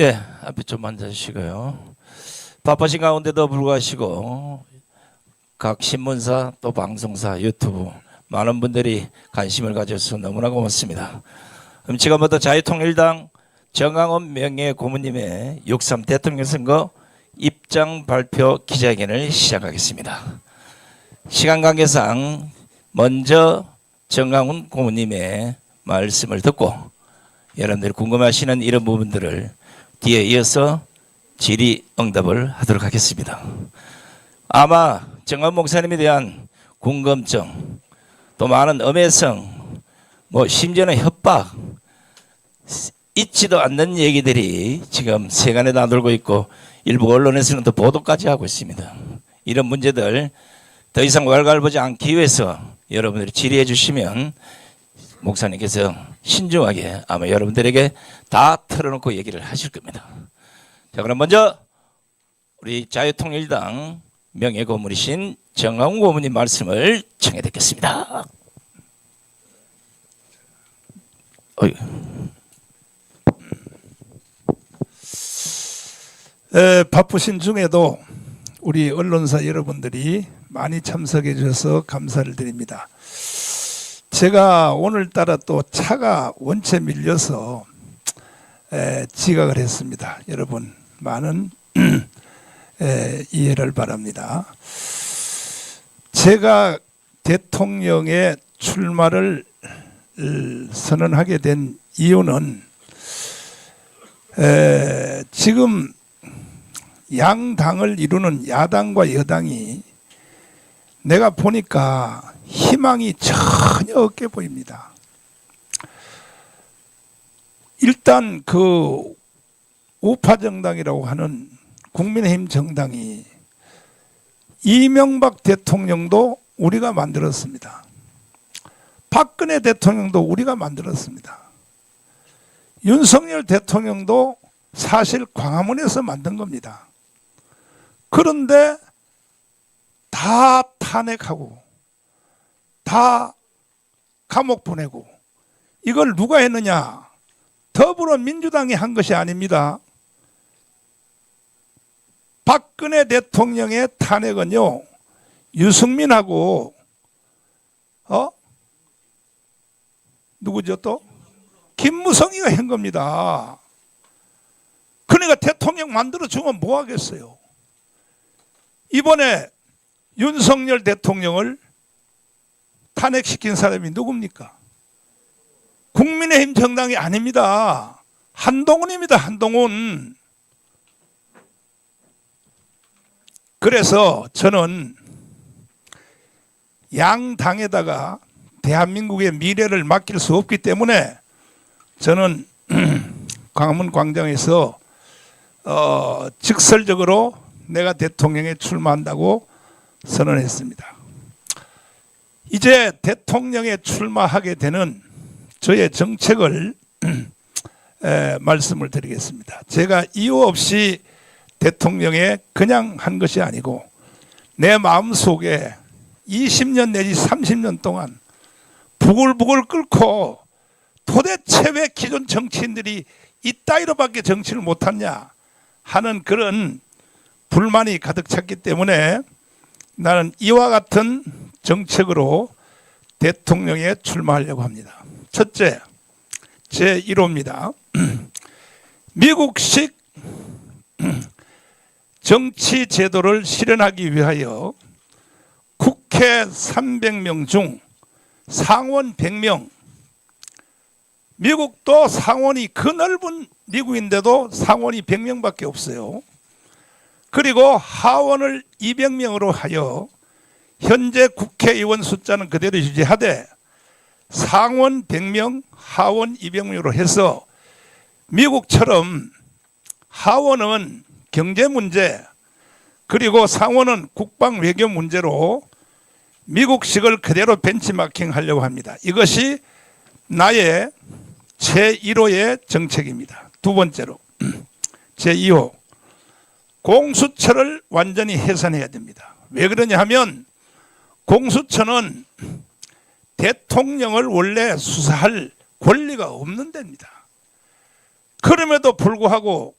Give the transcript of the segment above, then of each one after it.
예, 앞에 좀 앉아주시고요. 바쁘신 가운데도 불구하시고 각 신문사 또 방송사 유튜브 많은 분들이 관심을 가져서 너무나 고맙습니다. 그럼 지금부터 자유통일당 정강훈 명예고문님의 6.3 대통령 선거 입장 발표 기자회견을 시작하겠습니다. 시간 관계상 먼저 정강훈 고문님의 말씀을 듣고 여러분들이 궁금하시는 이런 부분들을 뒤에 이어서 질의응답을 하도록 하겠습니다. 아마 정강훈 목사님에 대한 궁금증, 또 많은 음해성, 심지어는 협박, 있지도 않는 얘기들이 지금 세간에 나돌고 있고 일부 언론에서는 또 보도까지 하고 있습니다. 이런 문제들 더 이상 왈가왈부하지 않기 위해서 여러분들이 질의해 주시면 목사님께서 신중하게 아마 여러분들에게 다 털어놓고 얘기를 하실 겁니다. 자, 그럼 먼저 우리 자유통일당 명예고문이신 정강훈 고문님 말씀을 청해 듣겠습니다. 바쁘신 중에도 우리 언론사 여러분들이 많이 참석해 주셔서 감사를 드립니다. 제가 오늘따라 또 차가 원체 밀려서 지각을 했습니다. 여러분 많은 이해를 바랍니다. 제가 대통령의 출마를 선언하게 된 이유는 지금 양당을 이루는 야당과 여당이 내가 보니까 희망이 전혀 없게 보입니다. 일단 그 우파 정당이라고 하는 국민의힘 정당이 이명박 대통령도 우리가 만들었습니다. 박근혜 대통령도 우리가 만들었습니다. 윤석열 대통령도 사실 광화문에서 만든 겁니다. 그런데 다 탄핵하고 다 감옥 보내고 이걸 누가 했느냐? 더불어민주당이 한 것이 아닙니다. 박근혜 대통령의 탄핵은요, 유승민하고 누구죠 또? 김무성이가 한 겁니다. 그러니까 대통령 만들어주면 뭐 하겠어요? 이번에 윤석열 대통령을 탄핵시킨 사람이 누굽니까? 국민의힘 정당이 아닙니다. 한동훈입니다. 한동훈. 그래서 저는 양당에다가 대한민국의 미래를 맡길 수 없기 때문에 저는 광화문 광장에서 직설적으로 내가 대통령에 출마한다고 선언했습니다. 이제 대통령에 출마하게 되는 저의 정책을 말씀을 드리겠습니다. 제가 이유 없이 대통령에 그냥 한 것이 아니고 내 마음속에 20년 내지 30년 동안 부글부글 끓고 도대체 왜 기존 정치인들이 이따위로밖에 정치를 못하냐 하는 그런 불만이 가득 찼기 때문에 나는 이와 같은 정책으로 대통령에 출마하려고 합니다. 첫째, 제1호입니다. 미국식 정치 제도를 실현하기 위하여 국회 300명 중 상원 100명, 미국도 상원이 그 넓은 미국인데도 상원이 100명밖에 없어요. 그리고 하원을 200명으로 하여 현재 국회의원 숫자는 그대로 유지하되 상원 100명, 하원 200명으로 해서 미국처럼 하원은 경제 문제 그리고 상원은 국방 외교 문제로 미국식을 그대로 벤치마킹 하려고 합니다. 이것이 나의 제1호의 정책입니다. 두 번째로 제2호, 공수처를 완전히 해산해야 됩니다. 왜 그러냐 하면 공수처는 대통령을 원래 수사할 권리가 없는 데입니다. 그럼에도 불구하고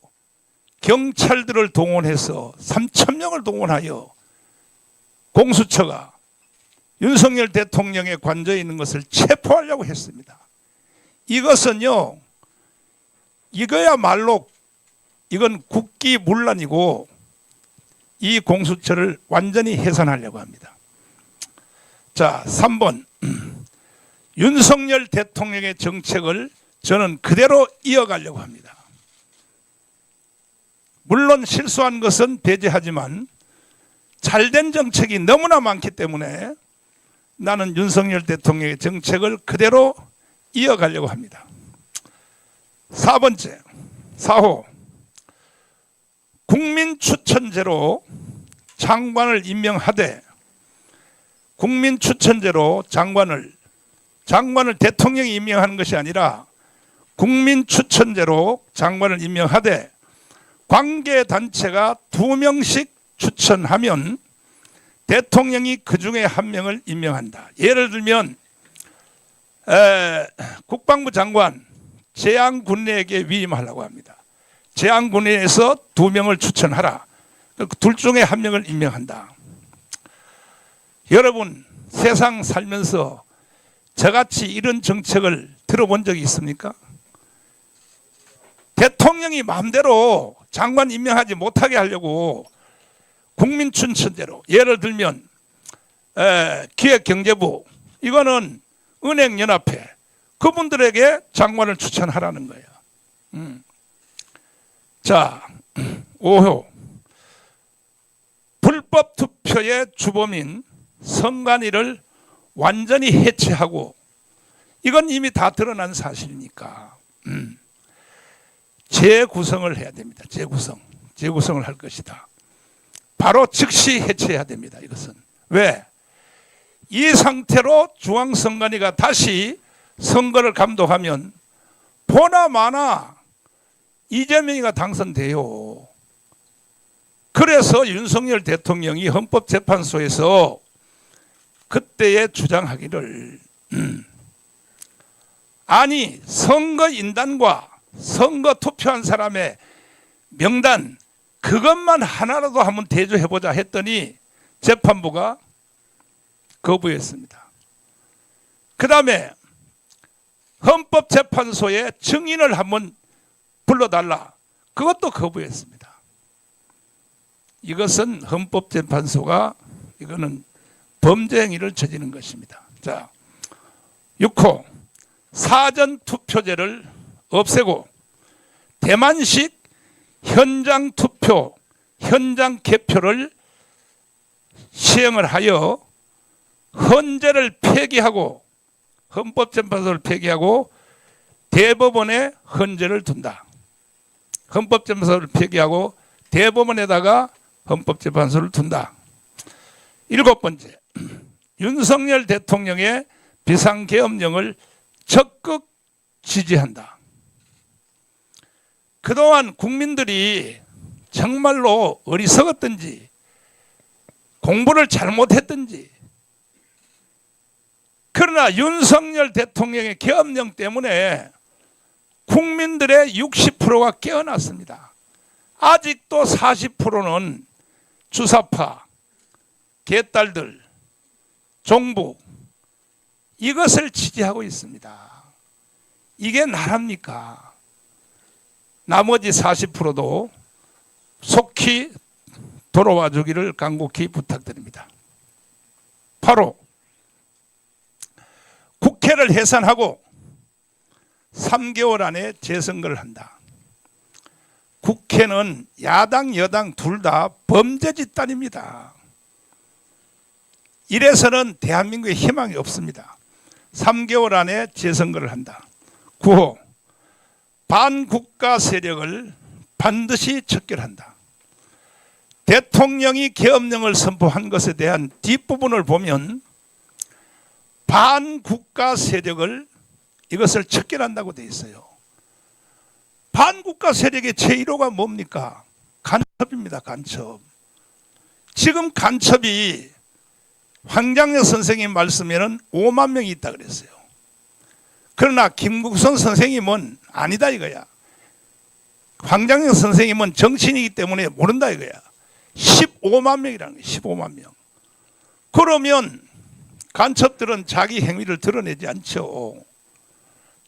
경찰들을 동원해서 3,000명을 동원하여 공수처가 윤석열 대통령의 관저에 있는 것을 체포하려고 했습니다. 이것은요, 이거야말로 이건 국기문란이고 이 공수처를 완전히 해산하려고 합니다. 자, 3번. 윤석열 대통령의 정책을 저는 그대로 이어가려고 합니다. 물론 실수한 것은 배제하지만 잘된 정책이 너무나 많기 때문에 나는 윤석열 대통령의 정책을 그대로 이어가려고 합니다. 4번째, 4호. 국민추천제로 장관을 임명하되 국민추천제로 장관을 대통령이 임명하는 것이 아니라 국민추천제로 장관을 임명하되 관계단체가 2명씩 추천하면 대통령이 그 중에 1명을 임명한다. 예를 들면 국방부 장관 재앙군에게 위임하려고 합니다. 재앙군에서 2명을 추천하라. 둘 중에 1명을 임명한다. 여러분, 세상 살면서 저같이 이런 정책을 들어본 적이 있습니까? 대통령이 마음대로 장관 임명하지 못하게 하려고 국민추천제로, 예를 들면 기획경제부, 이거는 은행연합회, 그분들에게 장관을 추천하라는 거예요. 자, 5호. 불법 투표의 주범인 선관위를 완전히 해체하고, 이건 이미 다 드러난 사실이니까 재구성을 해야 됩니다. 재구성을 할 것이다. 바로 즉시 해체해야 됩니다. 이것은 왜? 이 상태로 중앙선관위가 다시 선거를 감독하면 보나마나 이재명이가 당선돼요. 그래서 윤석열 대통령이 헌법재판소에서 그때에 주장하기를 아니, 선거인단과 선거 투표한 사람의 명단 그것만 하나라도 한번 대조해보자 했더니 재판부가 거부했습니다. 그 다음에 헌법재판소에 증인을 한번 불러달라, 그것도 거부했습니다. 이것은 헌법재판소가 이거는 범죄 행위를 저지른 것입니다. 자, 6호. 사전투표제를 없애고 대만식 현장 투표, 현장 개표를 시행을 하여 헌재를 폐기하고, 헌법재판소를 폐기하고 대법원에 헌재를 둔다. 헌법재판소를 폐기하고 대법원에다가 헌법재판소를 둔다. 7번째, 윤석열 대통령의 비상계엄령을 적극 지지한다. 그동안 국민들이 정말로 어리석었든지 공부를 잘못했든지, 그러나 윤석열 대통령의 계엄령 때문에 국민들의 60%가 깨어났습니다. 아직도 40%는 주사파, 개딸들, 종북, 이것을 지지하고 있습니다. 이게 나랍니까? 나머지 40%도 속히 돌아와 주기를 간곡히 부탁드립니다. 8호. 국회를 해산하고 3개월 안에 재선거를 한다. 국회는 야당 여당 둘 다 범죄 집단입니다. 이래서는 대한민국에 희망이 없습니다. 3개월 안에 재선거를 한다. 9호. 반국가 세력을 반드시 척결한다. 대통령이 계엄령을 선포한 것에 대한 뒷부분을 보면 반국가 세력을 이것을 척결한다고 되어 있어요. 반국가 세력의 제1호가 뭡니까? 간첩입니다. 간첩. 지금 간첩이 황장래 선생님 말씀에는 5만 명이 있다 그랬어요. 그러나 김국선 선생님은 아니다 이거야. 황장영 선생님은 정치인이기 때문에 모른다 이거야. 15만 명이라는 거야. 15만 명. 그러면 간첩들은 자기 행위를 드러내지 않죠.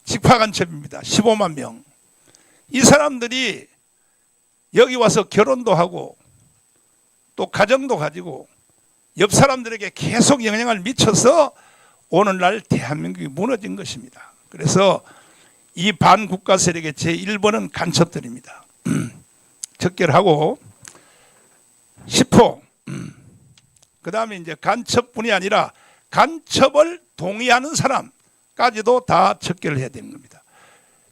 직파 간첩입니다. 15만 명. 이 사람들이 여기 와서 결혼도 하고 또 가정도 가지고 옆 사람들에게 계속 영향을 미쳐서 오늘날 대한민국이 무너진 것입니다. 그래서 이 반국가 세력의 제1번은 간첩들입니다. 적결하고 10호. 그 다음에 이제 간첩뿐이 아니라 간첩을 동의하는 사람까지도 다 적결을 해야 되는 겁니다.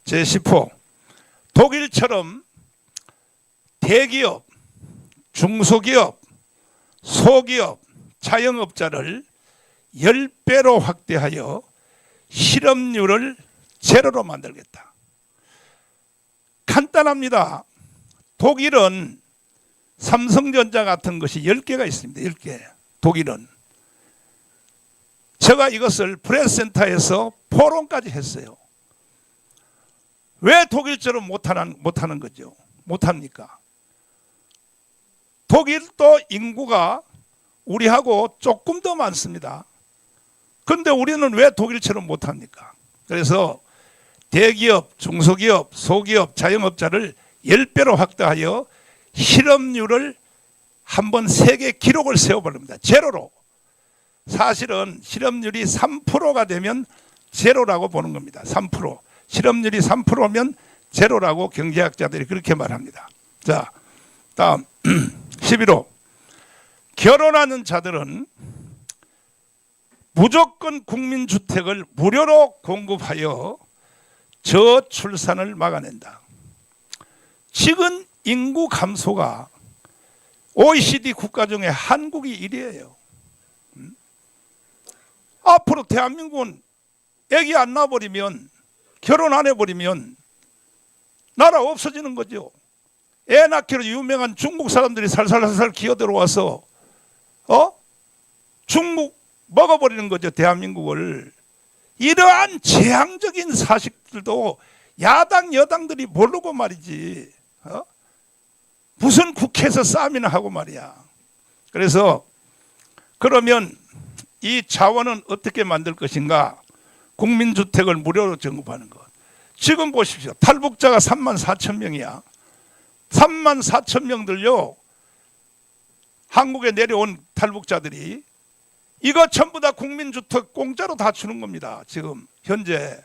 제10호. 독일처럼 대기업, 중소기업, 소기업, 자영업자를 10배로 확대하여 실업률을 제로로 만들겠다. 간단합니다. 독일은 삼성전자 같은 것이 10개가 있습니다. 10개. 독일은. 제가 이것을 프레스센터에서 포럼까지 했어요. 왜 독일처럼 못하는 거죠? 못합니까? 독일도 인구가 우리하고 조금 더 많습니다. 그런데 우리는 왜 독일처럼 못합니까? 그래서 대기업, 중소기업, 소기업, 자영업자를 10배로 확대하여 실업률을 한번 세계 기록을 세워버립니다. 제로로. 사실은 실업률이 3%가 되면 제로라고 보는 겁니다. 3%. 실업률이 3%면 제로라고 경제학자들이 그렇게 말합니다. 자, 다음 11호. 결혼하는 자들은 무조건 국민주택을 무료로 공급하여 저출산을 막아낸다. 지금 인구 감소가 OECD 국가 중에 한국이 1위예요. 앞으로 대한민국은 애기 안 낳아버리면, 결혼 안 해버리면 나라 없어지는 거죠. 애 낳기로 유명한 중국 사람들이 살살살살 기어들어와서 중국 먹어버리는 거죠. 대한민국을. 이러한 재앙적인 사실들도 야당 여당들이 모르고 말이지. 무슨 국회에서 싸움이나 하고 말이야. 그래서 그러면 이 자원은 어떻게 만들 것인가? 국민주택을 무료로 공급하는 것. 지금 보십시오. 탈북자가 3만 4천 명이야. 3만 4천 명들요. 한국에 내려온 탈북자들이 이거 전부 다 국민주택 공짜로 다 주는 겁니다. 지금 현재.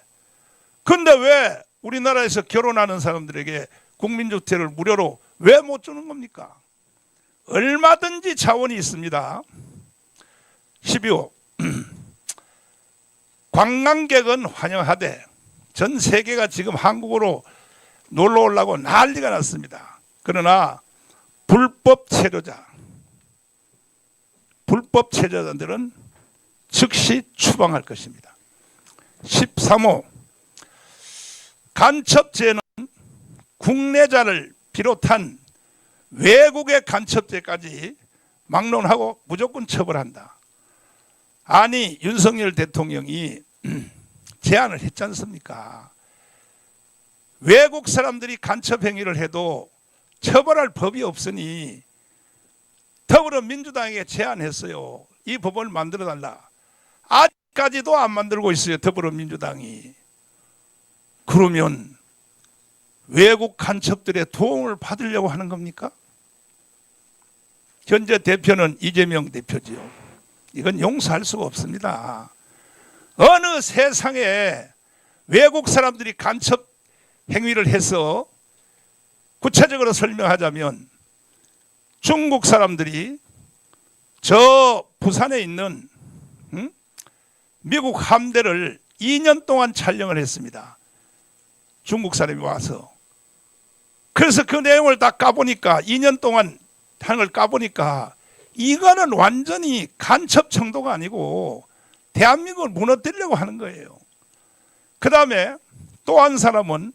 근데 왜 우리나라에서 결혼하는 사람들에게 국민주택을 무료로 왜 못 주는 겁니까? 얼마든지 자원이 있습니다. 12호. 관광객은 환영하되 전 세계가 지금 한국으로 놀러 오려고 난리가 났습니다. 그러나 불법 체류자들은 즉시 추방할 것입니다. 13호. 간첩죄는 국내자를 비롯한 외국의 간첩죄까지 막론하고 무조건 처벌한다. 아니 윤석열 대통령이 제안을 했지 않습니까? 외국 사람들이 간첩 행위를 해도 처벌할 법이 없으니 더불어민주당에게 제안했어요. 이 법을 만들어달라. 아직까지도 안 만들고 있어요. 더불어민주당이. 그러면 외국 간첩들의 도움을 받으려고 하는 겁니까? 현재 대표는 이재명 대표지요. 이건 용서할 수가 없습니다. 어느 세상에 외국 사람들이 간첩 행위를 해서 구체적으로 설명하자면 중국 사람들이 저 부산에 있는 미국 함대를 2년 동안 촬영을 했습니다. 중국 사람이 와서. 그래서 그 내용을 다 까보니까 2년 동안 한 걸 까보니까 이거는 완전히 간첩 정도가 아니고 대한민국을 무너뜨리려고 하는 거예요. 그 다음에 또 한 사람은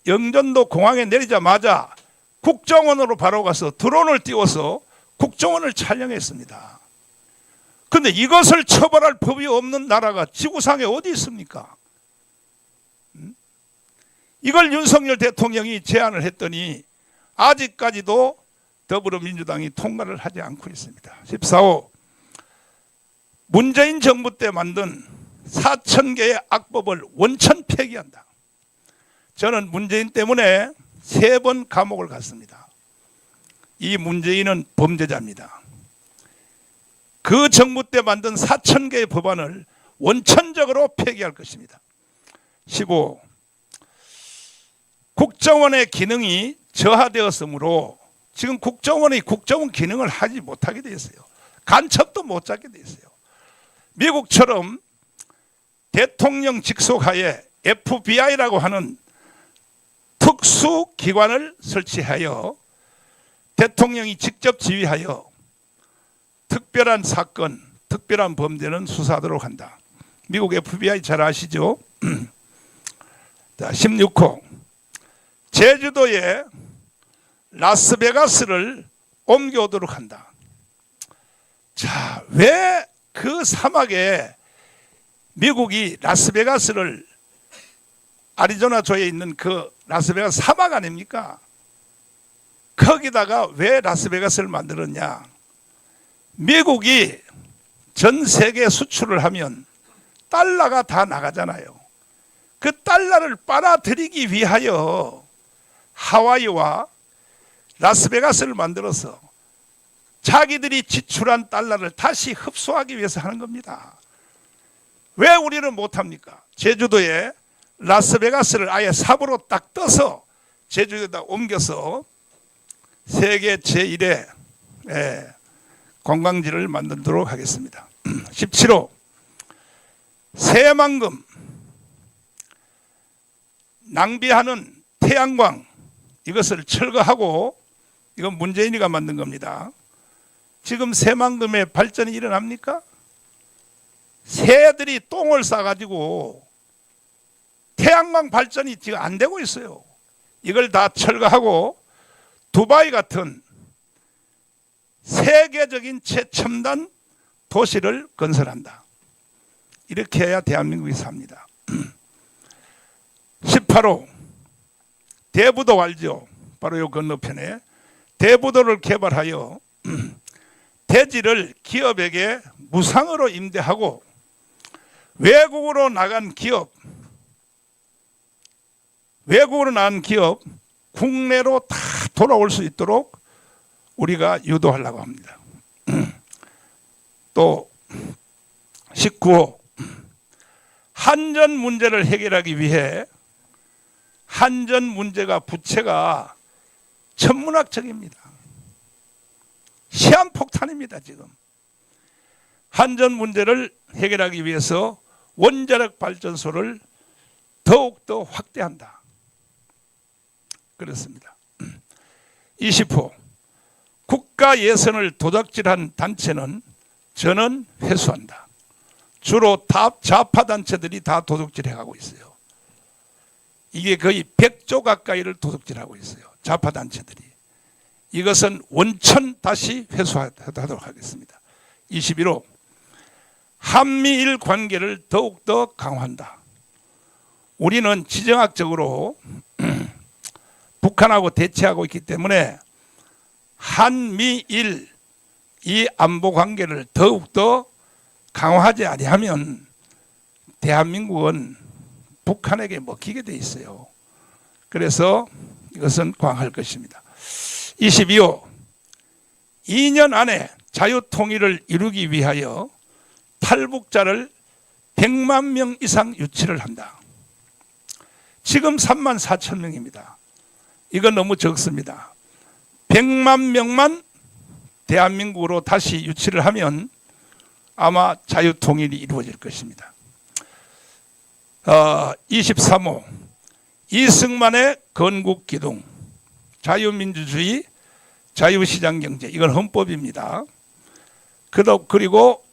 영전도 공항에 내리자마자 국정원으로 바로 가서 드론을 띄워서 국정원을 촬영했습니다. 그런데 이것을 처벌할 법이 없는 나라가 지구상에 어디 있습니까? 이걸 윤석열 대통령이 제안을 했더니 아직까지도 더불어민주당이 통과를 하지 않고 있습니다. 14호 문재인 정부 때 만든 4,000개의 악법을 원천 폐기한다. 저는 문재인 때문에 3번 감옥을 갔습니다. 이 문재인은 범죄자입니다. 그 정부 때 만든 4,000개의 법안을 원천적으로 폐기할 것입니다. 15. 국정원의 기능이 저하되었으므로 지금 국정원이 국정원 기능을 하지 못하게 되어 있어요. 간첩도 못 잡게 되어 있어요. 미국처럼 대통령 직속하에 FBI라고 하는 특수기관을 설치하여 대통령이 직접 지휘하여 특별한 사건, 특별한 범죄는 수사하도록 한다. 미국 FBI 잘 아시죠? 자, 16호 제주도에 라스베가스를 옮겨오도록 한다. 자, 왜 그 사막에 미국이 라스베가스를 아리조나주에 있는 그 라스베가스 사막 아닙니까? 거기다가 왜 라스베가스를 만들었냐? 미국이 전 세계 수출을 하면 달러가 다 나가잖아요. 그 달러를 빨아들이기 위하여 하와이와 라스베가스를 만들어서 자기들이 지출한 달러를 다시 흡수하기 위해서 하는 겁니다. 왜 우리는 못합니까? 제주도에 라스베가스를 아예 삽으로 딱 떠서 제주도에다 옮겨서 세계 제1의 관광지를 만들도록 하겠습니다. 17호 새만금 낭비하는 태양광 이것을 철거하고 이건 문재인이가 만든 겁니다. 지금 새만금의 발전이 일어납니까? 새들이 똥을 싸가지고 태양광 발전이 지금 안 되고 있어요. 이걸 다 철거하고 두바이 같은 세계적인 최첨단 도시를 건설한다. 이렇게 해야 대한민국이 삽니다. 18호 대부도 알죠? 바로 요 건너편에 대부도를 개발하여 대지를 기업에게 무상으로 임대하고 외국으로 나간 기업 국내로 다 돌아올 수 있도록 우리가 유도하려고 합니다. 또 19호 한전 문제를 해결하기 위해 한전 문제가 부채가 천문학적입니다. 시한폭탄입니다. 지금 한전 문제를 해결하기 위해서 원자력 발전소를 더욱더 확대한다. 그렇습니다. 20호 국가 예산을 도적질한 단체는 저는 회수한다. 주로 좌파 단체들이 다 도둑질해가고 있어요. 이게 거의 100조 가까이를 도둑질하고 있어요. 좌파 단체들이. 이것은 원천 다시 회수하도록 하겠습니다. 21호 한미일 관계를 더욱더 강화한다. 우리는 지정학적으로 북한하고 대치하고 있기 때문에 한미일 이 안보 관계를 더욱더 강화하지 아니하면 대한민국은 북한에게 먹히게 돼 있어요. 그래서 이것은 강화할 것입니다. 22호 2년 안에 자유통일을 이루기 위하여 탈북자를 100만 명 이상 유치를 한다. 지금 3만 4천 명입니다. 이건 너무 적습니다. 100만 명만 대한민국으로 다시 유치를 하면 아마 자유통일이 이루어질 것입니다. 23호 이승만의 건국기둥 자유민주주의 자유시장경제 이건 헌법입니다. 그리고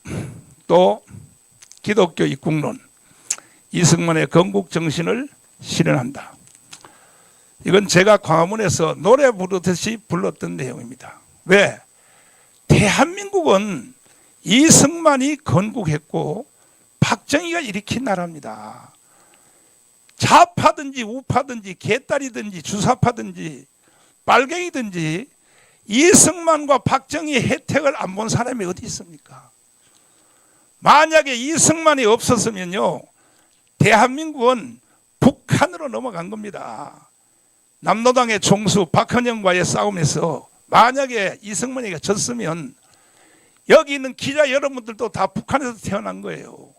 또 기독교 입국론 이승만의 건국정신을 실현한다. 이건 제가 광화문에서 노래 부르듯이 불렀던 내용입니다. 왜? 대한민국은 이승만이 건국했고 박정희가 일으킨 나라입니다. 좌파든지 우파든지 개딸이든지 주사파든지 빨갱이든지 이승만과 박정희의 혜택을 안 본 사람이 어디 있습니까? 만약에 이승만이 없었으면요, 대한민국은 북한으로 넘어간 겁니다. 남로당의 총수 박헌영과의 싸움에서 만약에 이승만이가 졌으면 여기 있는 기자 여러분들도 다 북한에서 태어난 거예요.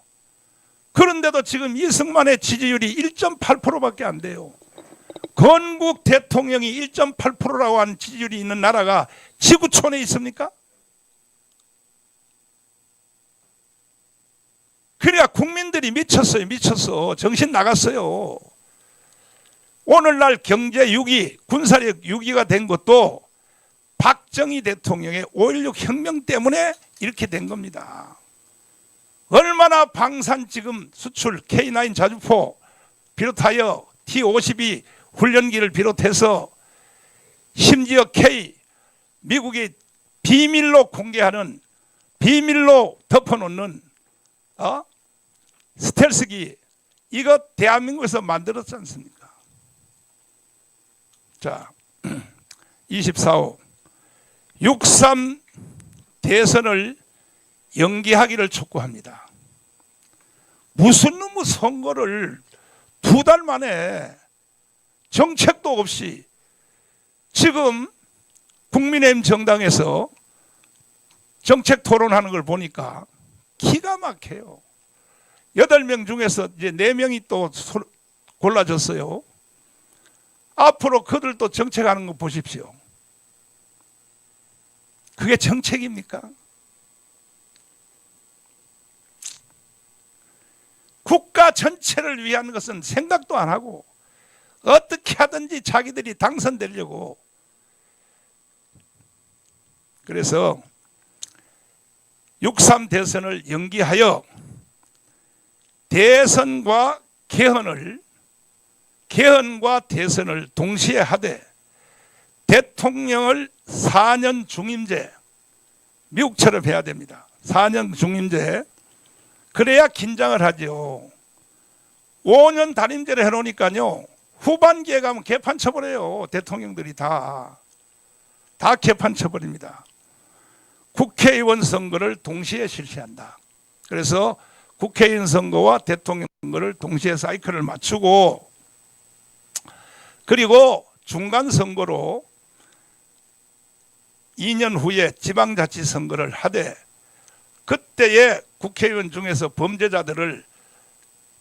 그런데도 지금 이승만의 지지율이 1.8%밖에 안 돼요. 건국 대통령이 1.8%라고 하는 지지율이 있는 나라가 지구촌에 있습니까? 그러니까 국민들이 미쳤어요. 미쳤어. 정신 나갔어요. 오늘날 경제 6위, 군사력 6위가 된 것도 박정희 대통령의 5.16 혁명 때문에 이렇게 된 겁니다. 얼마나 방산 지금 수출 K9 자주포 비롯하여 T-52 훈련기를 비롯해서 심지어 K 미국이 비밀로 공개하는, 비밀로 덮어놓는 스텔스기, 이거 대한민국에서 만들었지 않습니까? 자, 24호 6.3 대선을 연기하기를 촉구합니다. 무슨 놈의 선거를 2달 만에 정책도 없이, 지금 국민의힘 정당에서 정책 토론하는 걸 보니까 기가 막혀요. 8명 중에서 이제 4명이 또 골라졌어요. 앞으로 그들도 정책하는 거 보십시오. 그게 정책입니까? 국가 전체를 위한 것은 생각도 안 하고 어떻게 하든지 자기들이 당선되려고. 그래서 6.3 대선을 연기하여 대선과 개헌과 대선을 동시에 하되 대통령을 4년 중임제, 미국처럼 해야 됩니다. 4년 중임제. 그래야 긴장을 하죠. 5년 단임제를 해놓으니까요, 후반기에 가면 개판 쳐버려요. 대통령들이 다 개판 쳐버립니다. 국회의원 선거를 동시에 실시한다. 그래서 국회의원 선거와 대통령 선거를 동시에 사이클을 맞추고, 그리고 중간 선거로 2년 후에 지방자치 선거를 하되, 그때의 국회의원 중에서 범죄자들을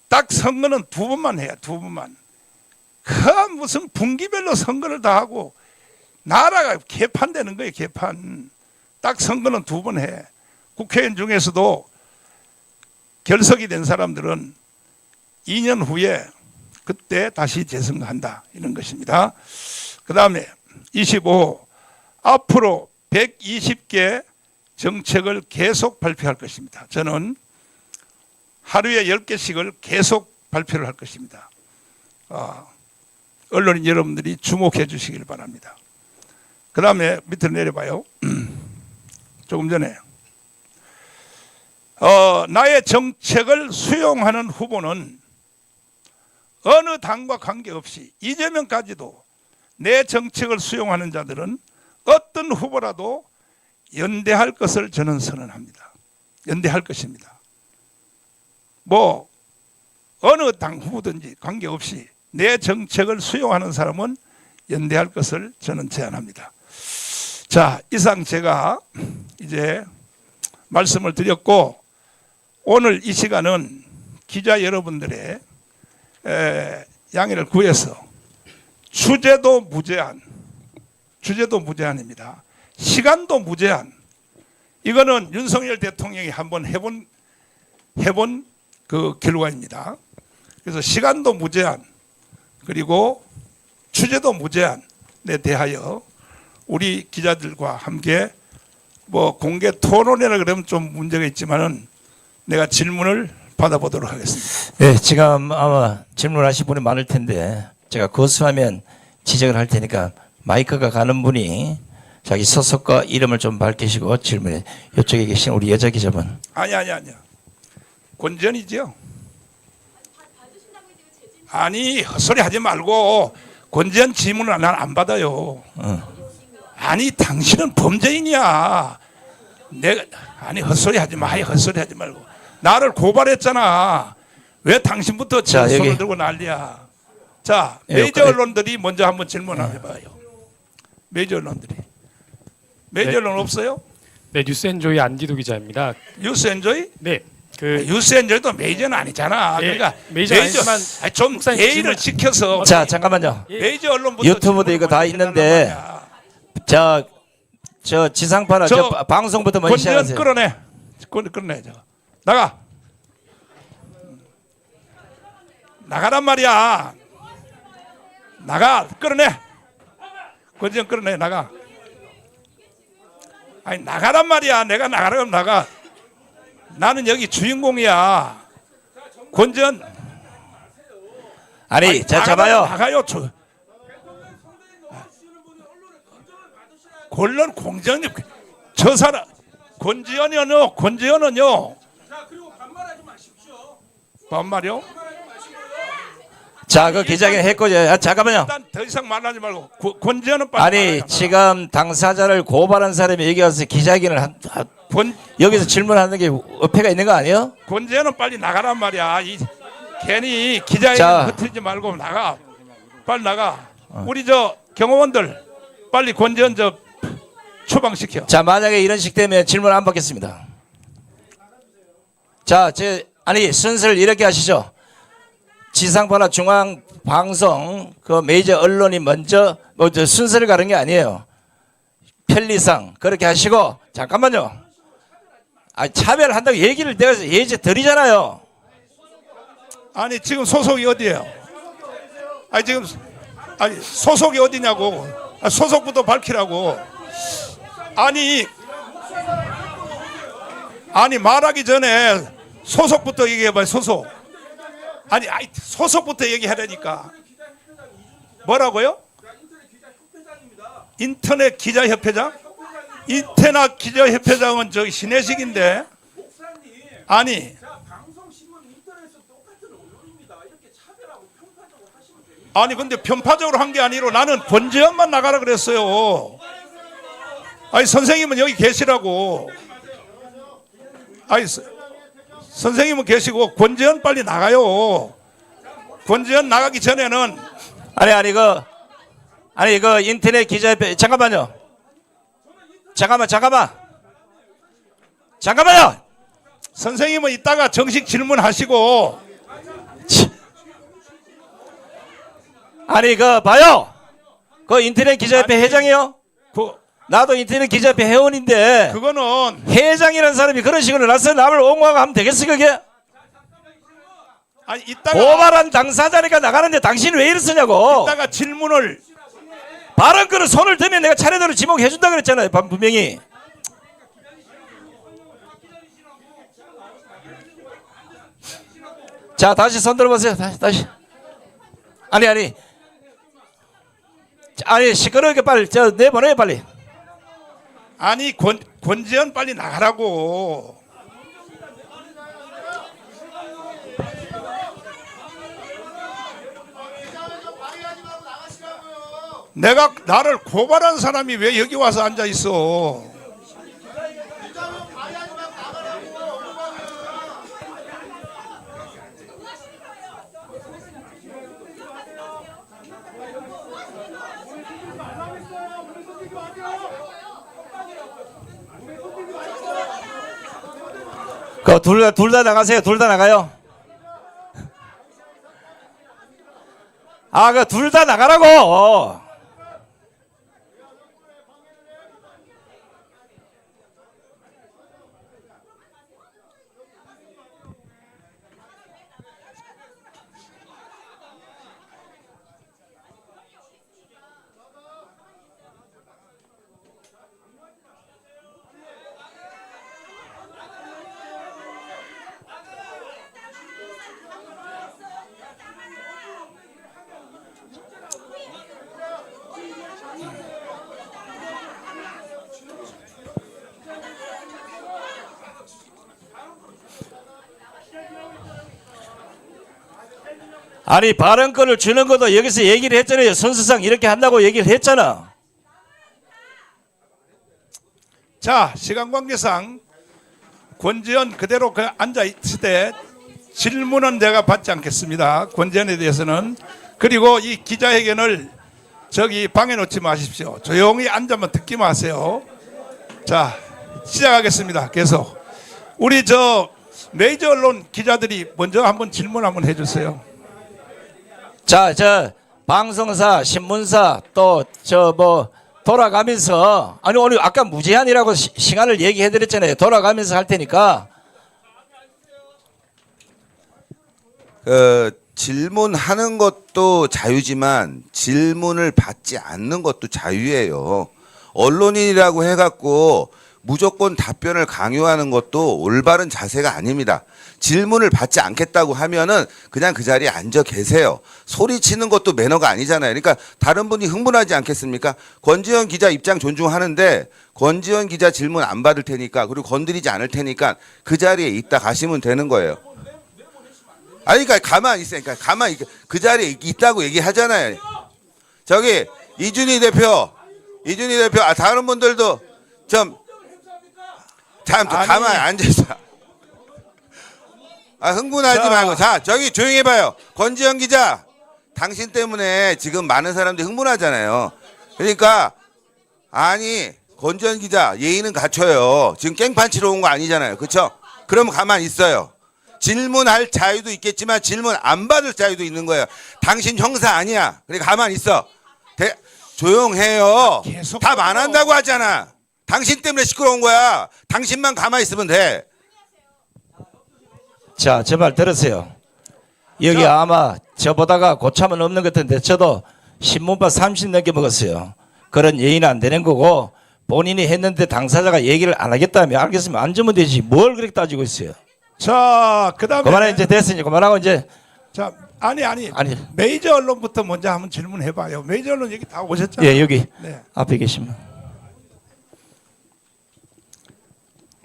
딱 선거는 2번만 해요. 2번만. 그 무슨 분기별로 선거를 다 하고 나라가 개판되는 거예요. 개판. 딱 선거는 2번 해. 국회의원 중에서도 결석이 된 사람들은 2년 후에 그때 다시 재선거한다, 이런 것입니다. 그 다음에 25호 앞으로 120개 정책을 계속 발표할 것입니다. 저는 하루에 10개씩을 계속 발표를 할 것입니다. 언론인 여러분들이 주목해 주시길 바랍니다. 그 다음에 밑으로 내려봐요. 조금 전에 나의 정책을 수용하는 후보는 어느 당과 관계없이, 이재명까지도 내 정책을 수용하는 자들은 어떤 후보라도 연대할 것을 저는 선언합니다. 연대할 것입니다. 뭐 어느 당 후보든지 관계없이 내 정책을 수용하는 사람은 연대할 것을 저는 제안합니다. 자, 이상 제가 이제 말씀을 드렸고, 오늘 이 시간은 기자 여러분들의 양해를 구해서 주제도 무제한입니다. 시간도 무제한. 이거는 윤석열 대통령이 한번 해본 그 결과입니다. 그래서 시간도 무제한, 그리고 주제도 무제한에 대하여 우리 기자들과 함께 뭐 공개 토론이라 그러면 좀 문제가 있지만은 내가 질문을 받아보도록 하겠습니다. 네, 지금 아마 질문하실 분이 많을 텐데 제가 거수하면 지적을 할 테니까 마이크가 가는 분이 자기 소속과 이름을 좀 밝히시고 질문해. 이쪽에 계신 우리 여자 기자분. 아니야. 권전이죠. 아니 헛소리 하지 말고 권지현 질문을 난 안 받아요. 아니 당신은 범죄인이야. 내가 아니 헛소리 하지 마. 헛소리 하지 말고 나를 고발했잖아. 왜 당신부터 자, 손을 여기. 들고 난리야. 자 예, 메이저 여기까지. 언론들이 먼저 한번 질문 한번 해봐요. 메이저 언론들이 메이저 네. 언론 없어요? 네, 뉴스엔조이 안기도 기자입니다. 뉴스엔조이? 네, 그 뉴스엔조이도 메이저는 아니잖아. 예, 그러니까 메이저 아니지만 아니, 좀 목사님 예의를 질문- 지켜서 자, 잠깐만요. 메이저 언론부터 유튜브도 이거 다 질문을 있는데 먼저 해달란 말이야. 저 지상파나 저 방송부터 먼저 권지현 시작하세요. 끌어내. 끌어내 저거. 나가. 나가란 말이야. 나가. 끌어내. 권지현 끌어내. 나가. 아니 나가란 말이야. 내가 나가라면 나가. 나는 여기 주인공이야. 권지현. 아니, 자, 나가라면 잡아요. 나가요. 권론 공정이 저 사람 권지현은요. 자, 그리고 반말하지 마십시오. 반말이요? 자, 그 기자회견 했고, 잠깐만요. 일단 더 이상 말하지 말고 권지현은 빨리 아니, 말하잖아. 지금 당사자를 고발한 사람이 여기 와서 기자회견을 여기서 질문하는 게 어폐가 있는 거 아니에요? 권지현은 빨리 나가란 말이야. 괜히 기자회견 자. 흩트리지 말고 나가. 빨리 나가. 우리 저 경호원들 빨리 권지현 저 추방시켜. 자, 만약에 이런 식 되면 질문 안 받겠습니다. 자, 아니, 순서를 이렇게 하시죠. 지상파나 중앙방송, 그 메이저 언론이 먼저 저 순서를 가는 게 아니에요. 편리상 그렇게 하시고, 잠깐만요. 아, 차별한다고 얘기를 내가 예제 드리잖아요. 아니 지금 소속이 어디예요? 아니 지금 아니 소속이 어디냐고. 소속부터 밝히라고. 아니 말하기 전에 소속부터 얘기해봐요. 소속. 아니 소속부터 얘기하라니까. 뭐라고요? 인터넷 기자협회장? 인터넷 기자협회장은 저기 신혜식인데. 아니 방송, 신문, 인터넷은 똑같은 언론입니다. 이렇게 차별하고 평가적으로 하시면 됩니다. 아니 근데 편파적으로 한 게 아니라 나는 권지현만 나가라 그랬어요. 아니 선생님은 여기 계시라고. 아니 선생님은 계시고 권지현 빨리 나가요. 권지현 나가기 전에는 아니 그 인터넷 기자협회 잠깐만요. 잠깐만요. 선생님은 이따가 정식 질문하시고. 아니 그 봐요. 그 인터넷 기자협회 회장이요? 나도 인터넷 기자협회 회원인데 그거는 회장이라는 사람이 그런 식으로 나서 남을 옹호하고 하면 되겠어 그게? 아니 이따가 고발한 당사자니까 나가는데 당신이 왜 이러느냐고. 이따가 질문을 발언권을 손을 대면 내가 차례대로 지목해준다 그랬잖아요. 분명히. 자, 다시 손 들어보세요. 다시. 아니 시끄러우니까 빨리 내보내요 빨리. 아니 권지현 빨리 나가라고. 내가 나를 고발한 사람이 왜 여기 와서 앉아 있어? 그 둘 다 나가세요. 둘 다 나가요. 아, 그 둘 다 나가라고. 아니 발언권을 주는 것도 여기서 얘기를 했잖아요. 선수상 이렇게 한다고 얘기를 했잖아. 자, 시간 관계상 권지현 그대로 그 앉아 있을 때 질문은 내가 받지 않겠습니다. 권지현에 대해서는. 그리고 이 기자회견을 저기 방해 놓지 마십시오. 조용히 앉아만 듣기 마세요. 자, 시작하겠습니다. 계속 우리 저 메이저 언론 기자들이 먼저 한번 질문 한번 해주세요. 자, 저 방송사, 신문사 또 저 뭐 돌아가면서 아니 오늘 아까 무제한이라고 시간을 얘기해드렸잖아요. 돌아가면서 할 테니까. 질문하는 것도 자유지만 질문을 받지 않는 것도 자유예요. 언론인이라고 해갖고 무조건 답변을 강요하는 것도 올바른 자세가 아닙니다. 질문을 받지 않겠다고 하면은 그냥 그 자리에 앉아 계세요. 소리치는 것도 매너가 아니잖아요. 그러니까 다른 분이 흥분하지 않겠습니까? 권지현 기자 입장 존중하는데 권지현 기자 질문 안 받을 테니까 그리고 건드리지 않을 테니까 그 자리에 있다 가시면 되는 거예요. 아니 그러니까 가만히 있으니까 가만히 그 자리에 있다고 얘기하잖아요. 저기 이준희 대표 다른 분들도 좀 가만히 앉아있어. 흥분하지 자. 말고. 자, 저기 조용히 해봐요. 권지현 기자, 당신 때문에 지금 많은 사람들이 흥분하잖아요. 그러니까, 아니, 권지현 기자, 예의는 갖춰요. 지금 깽판 치러 온 거 아니잖아요. 그쵸? 그러면 가만히 있어요. 질문할 자유도 있겠지만 질문 안 받을 자유도 있는 거예요. 당신 형사 아니야. 그러니까 가만히 있어. 조용해요. 계속 답 안 한다고 하잖아. 당신 때문에 시끄러운 거야. 당신만 가만히 있으면 돼. 자, 제 말 들으세요. 여기 자. 아마 저보다가 고참은 없는 것 같은데 저도 신문밥 30 넘게 먹었어요. 그런 예의는 안 되는 거고 본인이 했는데 당사자가 얘기를 안 하겠다면 알겠으면 앉으면 되지. 뭘 그렇게 따지고 있어요. 자, 그다음에 그만해 이제 됐으니 그만하고 이제 자, 아니 아니. 메이저 언론부터 먼저 한번 질문해봐요. 메이저 언론 여기 다 오셨잖아요. 예 여기 네. 앞에 계시면.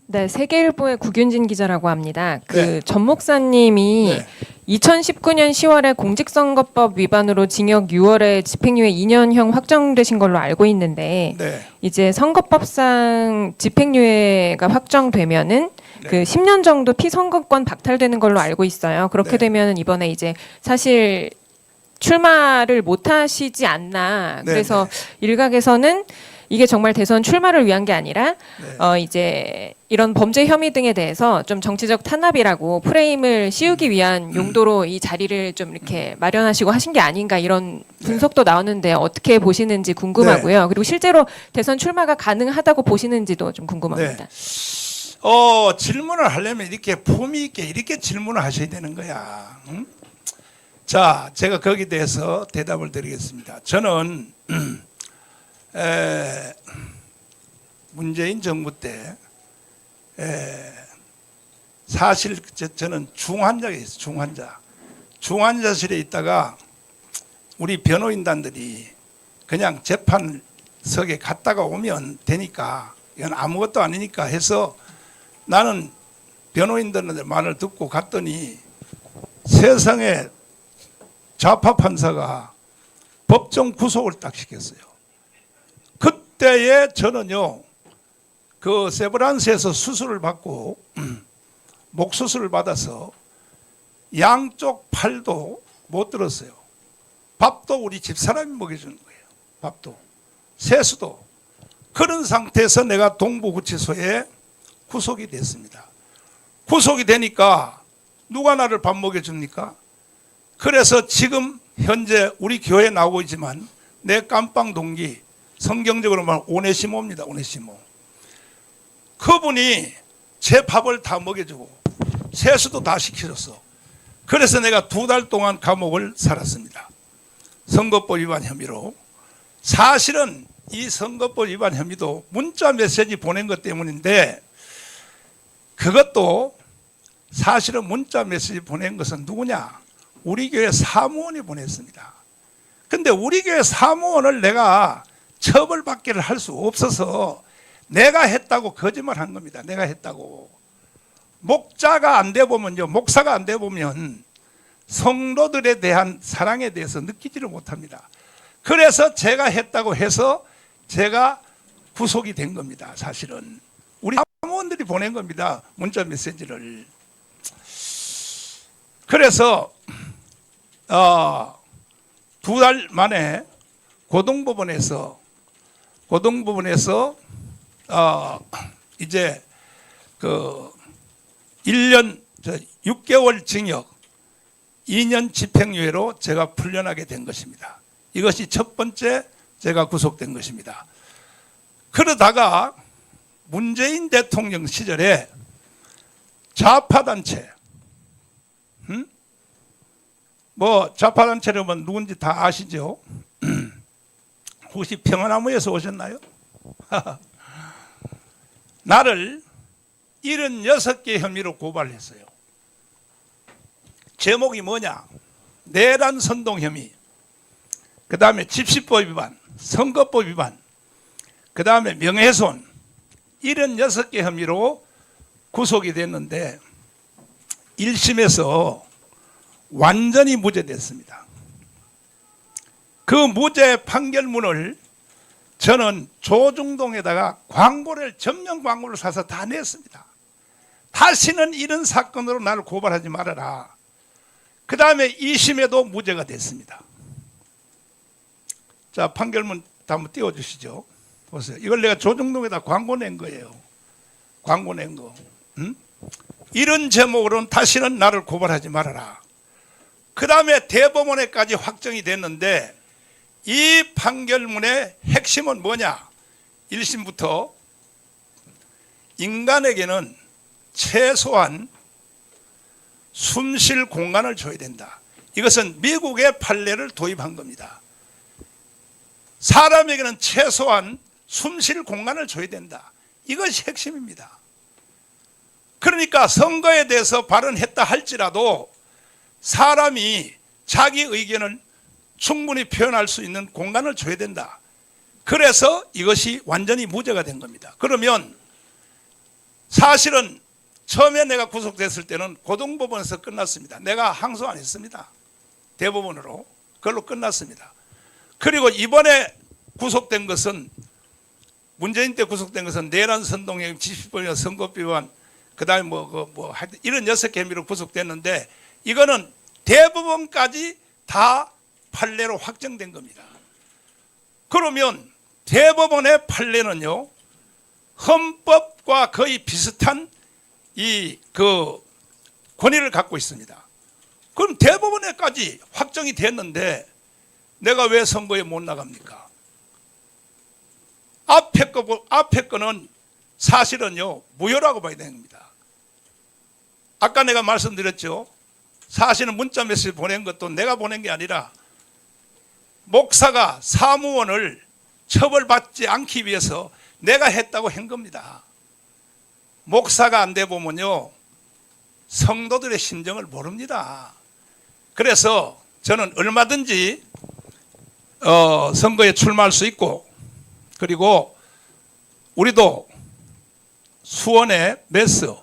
네, 세계일보의 구균진 기자라고 합니다. 네. 전 목사님이 네. 2019년 10월에 공직선거법 위반으로 징역 6월에 집행유예 2년형 확정되신 걸로 알고 있는데 네. 이제 선거법상 집행유예가 확정되면은 네. 그 10년 정도 피선거권 박탈되는 걸로 알고 있어요. 그렇게 네. 되면은 이번에 이제 사실 출마를 못 하시지 않나. 네, 그래서 일각에서는 이게 정말 대선 출마를 위한 게 아니라 네. 이제 이런 범죄 혐의 등에 대해서 좀 정치적 탄압이라고 프레임을 씌우기 위한 용도로 이 자리를 좀 이렇게 마련하시고 하신 게 아닌가 이런 분석도 나오는데 어떻게 보시는지 궁금하고요. 그리고 실제로 대선 출마가 가능하다고 보시는지도 좀 궁금합니다. 질문을 하려면 이렇게 품위 있게 이렇게 질문을 하셔야 되는 거야. 응? 자, 제가 거기에 대해서 대답을 드리겠습니다. 저는 문재인 정부 때 사실 저는 중환자에 있어요. 중환자실에 있다가 우리 변호인단들이 그냥 재판석에 갔다가 오면 되니까 이건 아무것도 아니니까 해서 나는 변호인들의 말을 듣고 갔더니 세상에 좌파 판사가 법정 구속을 딱 시켰어요. 그때에 저는요, 그 세브란스에서 수술을 받고 목 수술을 받아서 양쪽 팔도 못 들었어요. 밥도 우리 집사람이 먹여주는 거예요. 밥도 세수도. 그런 상태에서 내가 동부구치소에 구속이 됐습니다. 구속이 되니까 누가 나를 밥 먹여줍니까? 그래서 지금 현재 우리 교회에 나오고 있지만 내 깜빵 동기 성경적으로 말하면 오네시모입니다. 오네시모. 그분이 제 밥을 다 먹여주고 세수도 다 시켜줬어. 그래서 내가 2달 동안 감옥을 살았습니다. 선거법 위반 혐의로. 사실은 이 선거법 위반 혐의도 문자 메시지 보낸 것 때문인데 그것도 사실은 문자 메시지 보낸 것은 누구냐? 우리 교회 사무원이 보냈습니다. 근데 우리 교회 사무원을 내가 처벌받기를 할 수 없어서 내가 했다고 거짓말한 겁니다. 내가 했다고. 목자가 안 돼 보면요, 목사가 안 돼 보면 성도들에 대한 사랑에 대해서 느끼지를 못합니다. 그래서 제가 했다고 해서 제가 구속이 된 겁니다. 사실은 우리 사무원들이 보낸 겁니다. 문자 메시지를. 그래서 2달 만에 고등법원에서 이제 그 1년 6개월 징역 2년 집행유예로 제가 풀려나게 된 것입니다. 이것이 첫 번째 제가 구속된 것입니다. 그러다가 문재인 대통령 시절에 좌파단체, 뭐 좌파단체라면 누군지 다 아시죠? 혹시 평화나무에서 오셨나요? 나를 76개 혐의로 고발했어요. 제목이 뭐냐? 내란 선동 혐의, 그 다음에 집시법 위반, 선거법 위반, 그 다음에 명예훼손, 76개 혐의로 구속이 됐는데 1심에서 완전히 무죄됐습니다. 그 무죄 판결문을 저는 조중동에다가 전면 광고를 사서 다 냈습니다. 다시는 이런 사건으로 나를 고발하지 말아라. 그 다음에 2심에도 무죄가 됐습니다. 자, 판결문 한번 띄워주시죠. 보세요. 이걸 내가 조중동에다 광고 낸 거예요. 광고 낸 거. 이런 제목으로는 다시는 나를 고발하지 말아라. 그 다음에 대법원에까지 확정이 됐는데 이 판결문의 핵심은 뭐냐? 1심부터 인간에게는 최소한 숨쉴 공간을 줘야 된다. 이것은 미국의 판례를 도입한 겁니다. 사람에게는 최소한 숨쉴 공간을 줘야 된다. 이것이 핵심입니다. 그러니까 선거에 대해서 발언했다 할지라도 사람이 자기 의견을 충분히 표현할 수 있는 공간을 줘야 된다. 그래서 이것이 완전히 무죄가 된 겁니다. 그러면 사실은 처음에 내가 구속됐을 때는 고등법원에서 끝났습니다. 내가 항소 안 했습니다. 대법원으로. 그걸로 끝났습니다. 그리고 이번에 구속된 것은 문재인 때 구속된 것은 내란 선동행, 집시법이나 선거법 위반, 그다음에 이런 6개 혐의로 구속됐는데 이거는 대법원까지 다 판례로 확정된 겁니다. 그러면 대법원의 판례는요, 헌법과 거의 비슷한 그 권위를 갖고 있습니다. 그럼 대법원에까지 확정이 됐는데 내가 왜 선거에 못 나갑니까? 앞에 거는 사실은요, 무효라고 봐야 됩니다. 아까 내가 말씀드렸죠. 사실은 문자 메시지 보낸 것도 내가 보낸 게 아니라 목사가 사무원을 처벌받지 않기 위해서 내가 했다고 한 겁니다. 목사가 안 돼 보면요, 성도들의 심정을 모릅니다. 그래서 저는 얼마든지 선거에 출마할 수 있고, 그리고 우리도 수원의 메스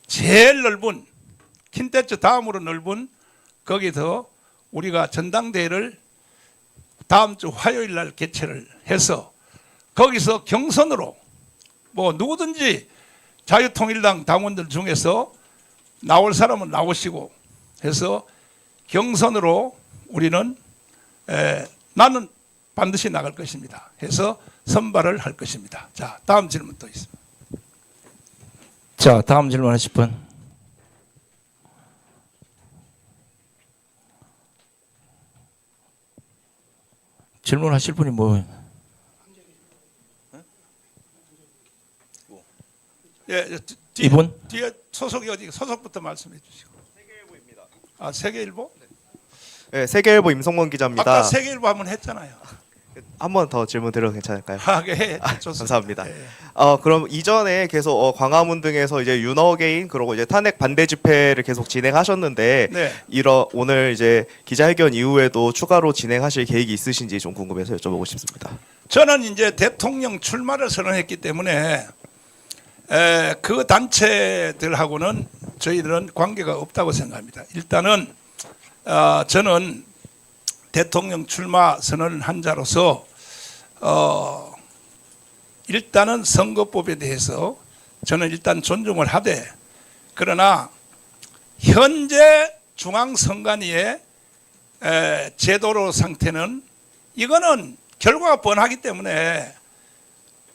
제일 넓은 킨테츠 다음으로 넓은 거기서 우리가 전당대회를 다음 주 화요일 날 개최를 해서 거기서 경선으로 뭐 누구든지 자유통일당 당원들 중에서 나올 사람은 나오시고 해서 경선으로 우리는 나는 반드시 나갈 것입니다. 해서 선발을 할 것입니다. 자, 다음 질문 또 있습니다. 자, 다음 질문하실 분. 질문하실 분이 뭐? 예, 이분? 뒤에 소속이 어디? 소속부터 말씀해 주시고. 세계일보입니다. 아, 세계일보? 네, 세계일보 임성건 기자입니다. 아까 세계일보 한번 했잖아요. 한 번 더 질문 드려도 괜찮을까요? 아, 예, 좋습니다. 감사합니다. 예. 그럼 이전에 계속 광화문 등에서 이제 윤어게인 그리고 이제 탄핵 반대 집회를 계속 진행하셨는데 네. 오늘 이제 기자회견 이후에도 추가로 진행하실 계획이 있으신지 좀 궁금해서 여쭤보고 싶습니다. 저는 이제 대통령 출마를 선언했기 때문에 그 단체들하고는 저희들은 관계가 없다고 생각합니다. 일단은 저는 대통령 출마 선언을 한 자로서 일단은 선거법에 대해서 저는 일단 존중을 하되, 그러나 현재 중앙선관위의 제도로 상태는 이거는 결과가 뻔하기 때문에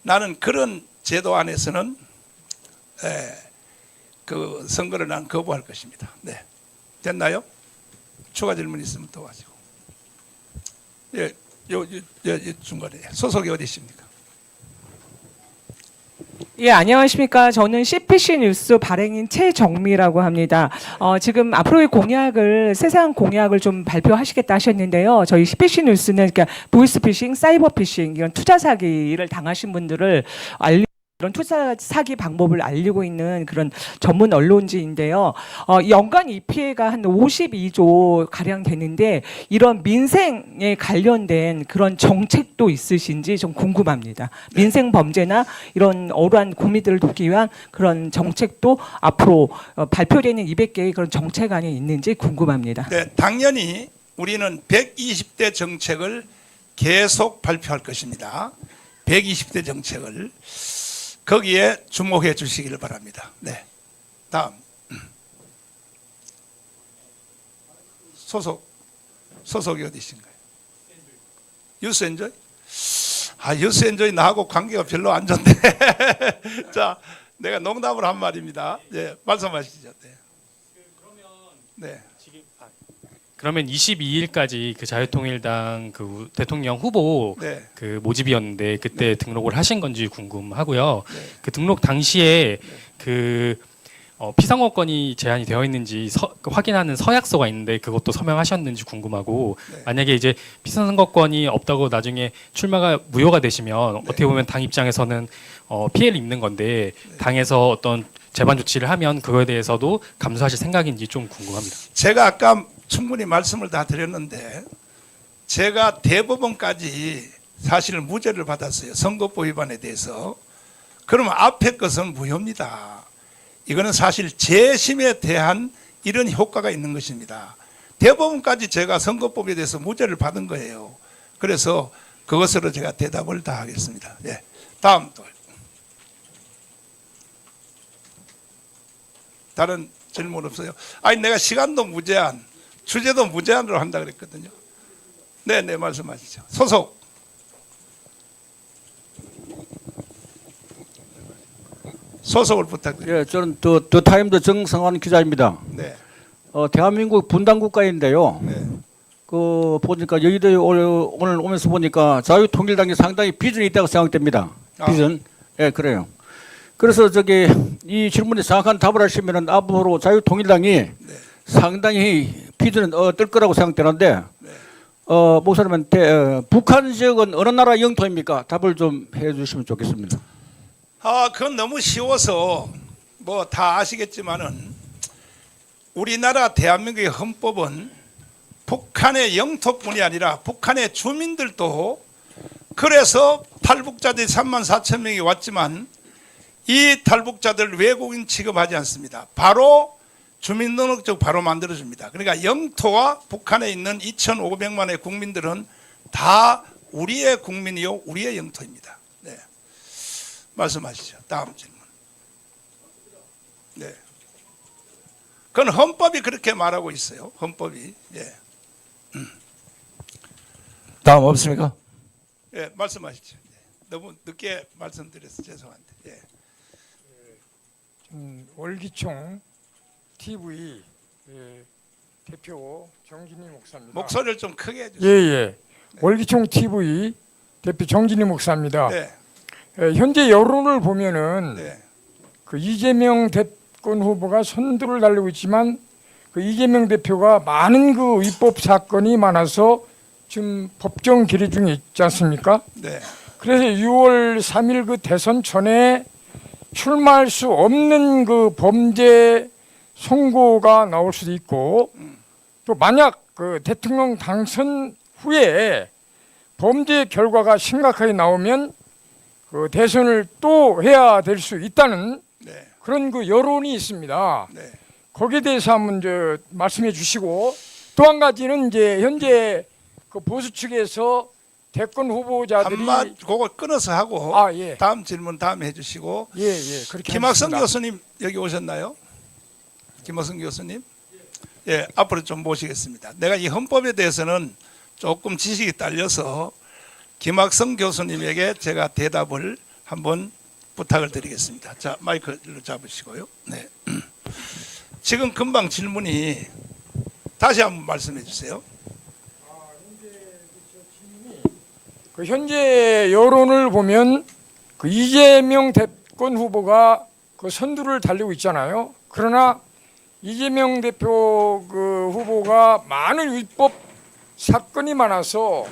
나는 그런 제도 안에서는 그 선거를 난 거부할 것입니다. 네, 됐나요? 추가 질문 있으면 또 하시고. 예, 요 중간에 소속이 어디 있습니까? 예, 안녕하십니까. 저는 CPC 뉴스 발행인 최정미라고 합니다. 지금 앞으로의 공약을, 세세한 공약을 좀 발표하시겠다 하셨는데요. 저희 CPC 뉴스는 그러니까 보이스피싱, 사이버피싱, 이런 투자 사기를 당하신 분들을 이런 투자 사기 방법을 알리고 있는 그런 전문 언론지인데요. 연간 이 피해가 한 52조 가량 되는데 이런 민생에 관련된 그런 정책도 있으신지 좀 궁금합니다. 민생 범죄나 이런 어려운 국민들을 돕기 위한 그런 정책도 앞으로 발표되는 200개의 그런 정책안이 있는지 궁금합니다. 네, 당연히 우리는 120대 정책을 계속 발표할 것입니다. 120대 정책을 거기에 주목해 주시기를 바랍니다. 네, 다음 소속이 어디신가요? 유스엔조이? 유스엔조이 나하고 관계가 별로 안 좋네. 자, 내가 농담으로 한 말입니다. 네, 말씀하시죠. 네. 네. 그러면 22일까지 그 자유통일당 그 대통령 후보 네. 그 모집이었는데 그때 등록을 하신 건지 궁금하고요. 그 등록 당시에 그 피선거권이 제한이 되어 있는지 확인하는 서약서가 있는데 그것도 서명하셨는지 궁금하고, 만약에 이제 피선거권이 없다고 나중에 출마가 무효가 되시면 어떻게 보면 당 입장에서는 피해를 입는 건데 당에서 어떤 재반 조치를 하면 그거에 대해서도 감수하실 생각인지 좀 궁금합니다. 제가 아까 충분히 말씀을 다 드렸는데 제가 대법원까지 사실 무죄를 받았어요. 선거법 위반에 대해서. 그러면 앞에 것은 무효입니다. 이거는 사실 재심에 대한 이런 효과가 있는 것입니다. 대법원까지 제가 선거법에 대해서 무죄를 받은 거예요. 그래서 그것으로 제가 대답을 다 하겠습니다. 예. 다음 또 다른 질문 없어요? 아니 내가 시간도 무제한, 주제도 무제한으로 한다 그랬거든요. 네, 말씀하시죠. 소속. 소속을 부탁드립니다. 예, 저는 더 타임즈 정성환 기자입니다. 네. 대한민국 분단 국가인데요. 네. 그 보니까 여의도에 오늘 오면서 보니까 자유통일당이 상당히 비전이 있다고 생각됩니다. 비전. 예, 그래요. 그래서 이 질문에 정확한 답을 하시면은 앞으로 자유통일당이 상당히 비전은 뜰 거라고 생각되는데, 목사님한테 북한 지역은 어느 나라 영토입니까? 답을 좀 해주시면 좋겠습니다. 그건 너무 쉬워서 뭐 다 아시겠지만은 우리나라 대한민국의 헌법은 북한의 영토뿐이 아니라 북한의 주민들도, 그래서 탈북자들이 34,000명이 왔지만 이 탈북자들 외국인 취급하지 않습니다. 바로 주민등록증 바로 만들어줍니다. 그러니까 영토와 북한에 있는 2,500만의 국민들은 다 우리의 국민이요 우리의 영토입니다. 네. 말씀하시죠. 다음 질문. 네. 그건 헌법이 그렇게 말하고 있어요. 헌법이. 예. 다음 없습니까? 예, 말씀하시죠. 예. 너무 늦게 말씀드려서 죄송한데. 예. 월기총 TV 대표 정진희 목사입니다. 목소리를 좀 크게 해주세요. 예. 월기총 TV 대표 정진희 목사입니다. 네. 현재 여론을 보면은 네. 그 이재명 대권 후보가 선두를 달리고 있지만 그 이재명 대표가 많은 그 위법 사건이 많아서 지금 법정 결의 중에 있지 않습니까? 네. 그래서 6월 3일 그 대선 전에 출마할 수 없는 그 범죄 선고가 나올 수도 있고, 또 만약 그 대통령 당선 후에 범죄 결과가 심각하게 나오면 그 대선을 또 해야 될 수 있다는 네. 그런 그 여론이 있습니다. 네. 거기에 대해서 한번 말씀해 주시고, 또 한 가지는 이제 현재 그 보수 측에서 대권 후보자들이 한마 그거 끊어서 하고 예. 다음 질문 다음에 해주시고 예, 그렇게 김학성 하겠습니다. 교수님 여기 오셨나요? 김학성 교수님, 예, 앞으로 좀 모시겠습니다. 내가 이 헌법에 대해서는 조금 지식이 딸려서 김학성 교수님에게 제가 대답을 한번 부탁을 드리겠습니다. 자, 마이크를 잡으시고요. 네. 지금 금방 질문이 다시 한번 말씀해 주세요. 그 현재 여론을 보면 그 이재명 대권 후보가 그 선두를 달리고 있잖아요. 그러나 이재명 대표 그 후보가 많은 위법 사건이 많아서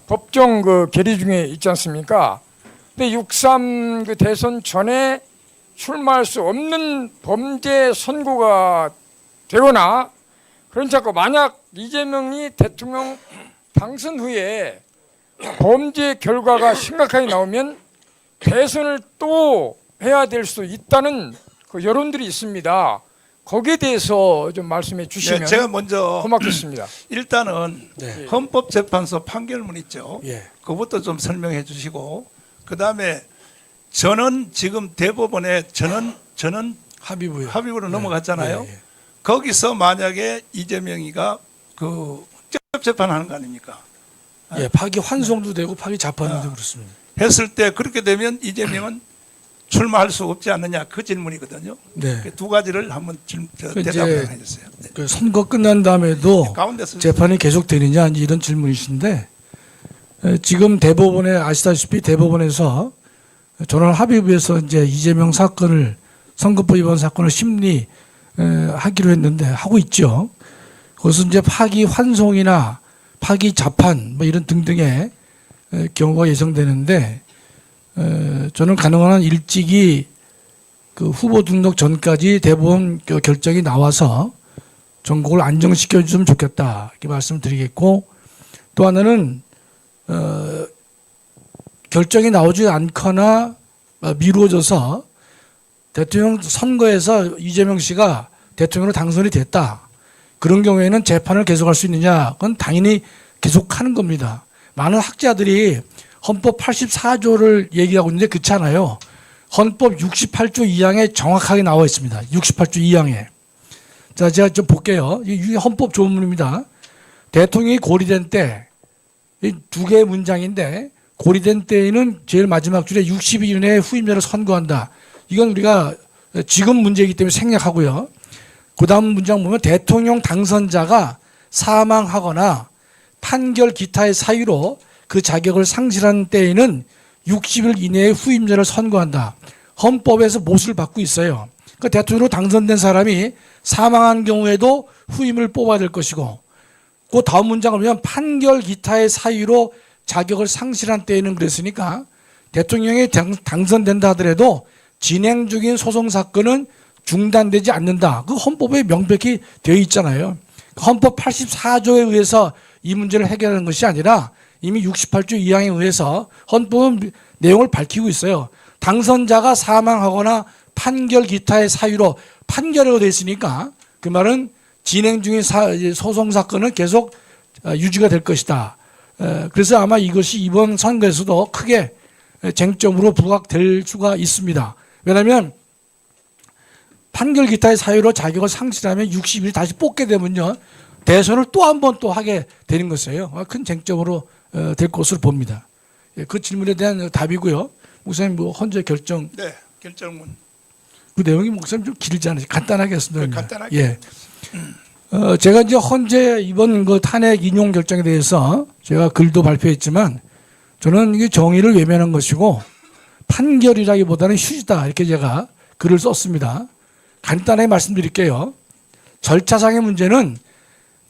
법정 그 계류 중에 있지 않습니까? 근데 6.3 그 대선 전에 출마할 수 없는 범죄 선고가 되거나 그런지 않고 만약 이재명이 대통령 당선 후에 범죄 결과가 심각하게 나오면 대선을 또 해야 될 수 있다는 그 여론들이 있습니다. 거기에 대해서 좀 말씀해 주시면 네, 제가 먼저 고맙겠습니다. 일단은 네. 헌법재판소 판결문 있죠. 예. 그것부터 좀 설명해 주시고 그다음에 저는 지금 대법원에 저는 합의부요. 합의부로 넘어갔잖아요. 예. 거기서 만약에 이재명이가 그 재판하는 거 아닙니까? 예, 파기 환송도 되고 파기 자판도 되고 그렇습니다. 했을 때 그렇게 되면 이재명은 출마할 수 없지 않느냐 그 질문이거든요. 네. 그 두 가지를 한번 그 대답을 이제 해주세요. 네. 그 선거 끝난 다음에도 가운데서 재판이 계속되느냐 이제 이런 질문이신데 지금 대법원에 아시다시피 대법원에서 전원 합의부에서 이제 이재명 사건을 선거법 위반 사건을 심리하기로 했는데 하고 있죠. 그것은 이제 파기 환송이나 파기 자판 뭐 이런 등등의 경우가 예상되는데 저는 가능한 한 일찍이 그 후보 등록 전까지 대법원 결정이 나와서 전국을 안정시켜 주면 좋겠다 이렇게 말씀드리겠고 또 하나는 결정이 나오지 않거나 미루어져서 대통령 선거에서 이재명 씨가 대통령으로 당선이 됐다. 그런 경우에는 재판을 계속할 수 있느냐? 그건 당연히 계속하는 겁니다. 많은 학자들이 헌법 84조를 얘기하고 있는데 그렇지 않아요. 헌법 68조 2항에 정확하게 나와 있습니다. 68조 2항에. 자, 제가 좀 볼게요. 이 헌법 조문입니다. 대통령이 고리된 때, 이 두 개의 문장인데, 고리된 때에는 제일 마지막 줄에 60일 이내에 후임자를 선거한다. 이건 우리가 지금 문제이기 때문에 생략하고요. 그 다음 문장 보면 대통령 당선자가 사망하거나 판결 기타의 사유로 그 자격을 상실한 때에는 60일 이내에 후임자를 선거한다. 헌법에서 못을 받고 있어요. 그러니까 대통령으로 당선된 사람이 사망한 경우에도 후임을 뽑아야 될 것이고 그 다음 문장을 보면 판결 기타의 사유로 자격을 상실한 때에는 그랬으니까 대통령이 당선된다 하더라도 진행 중인 소송 사건은 중단되지 않는다. 그 헌법에 명백히 되어 있잖아요. 헌법 84조에 의해서 이 문제를 해결하는 것이 아니라 이미 68조 2항에 의해서 헌법은 내용을 밝히고 있어요. 당선자가 사망하거나 판결 기타의 사유로 판결하고 되어 있으니까 그 말은 진행 중인 소송 사건은 계속 유지가 될 것이다. 그래서 아마 이것이 이번 선거에서도 크게 쟁점으로 부각될 수가 있습니다. 왜냐하면 판결 기타의 사유로 자격을 상실하면 60일 다시 뽑게 되면요. 대선을 또 한 번 또 하게 되는 것이에요. 큰 쟁점으로 될 것으로 봅니다. 그 질문에 대한 답이고요. 목사님 뭐 헌재 결정. 네, 결정문. 그 내용이 목사님 좀 길지 않으세요? 간단하게 했습니다. 간단하게. 예. 제가 이제 헌재 이번 그 탄핵 인용 결정에 대해서 제가 글도 발표했지만 저는 이게 정의를 외면한 것이고 판결이라기보다는 휴지다 이렇게 제가 글을 썼습니다. 간단하게 말씀드릴게요. 절차상의 문제는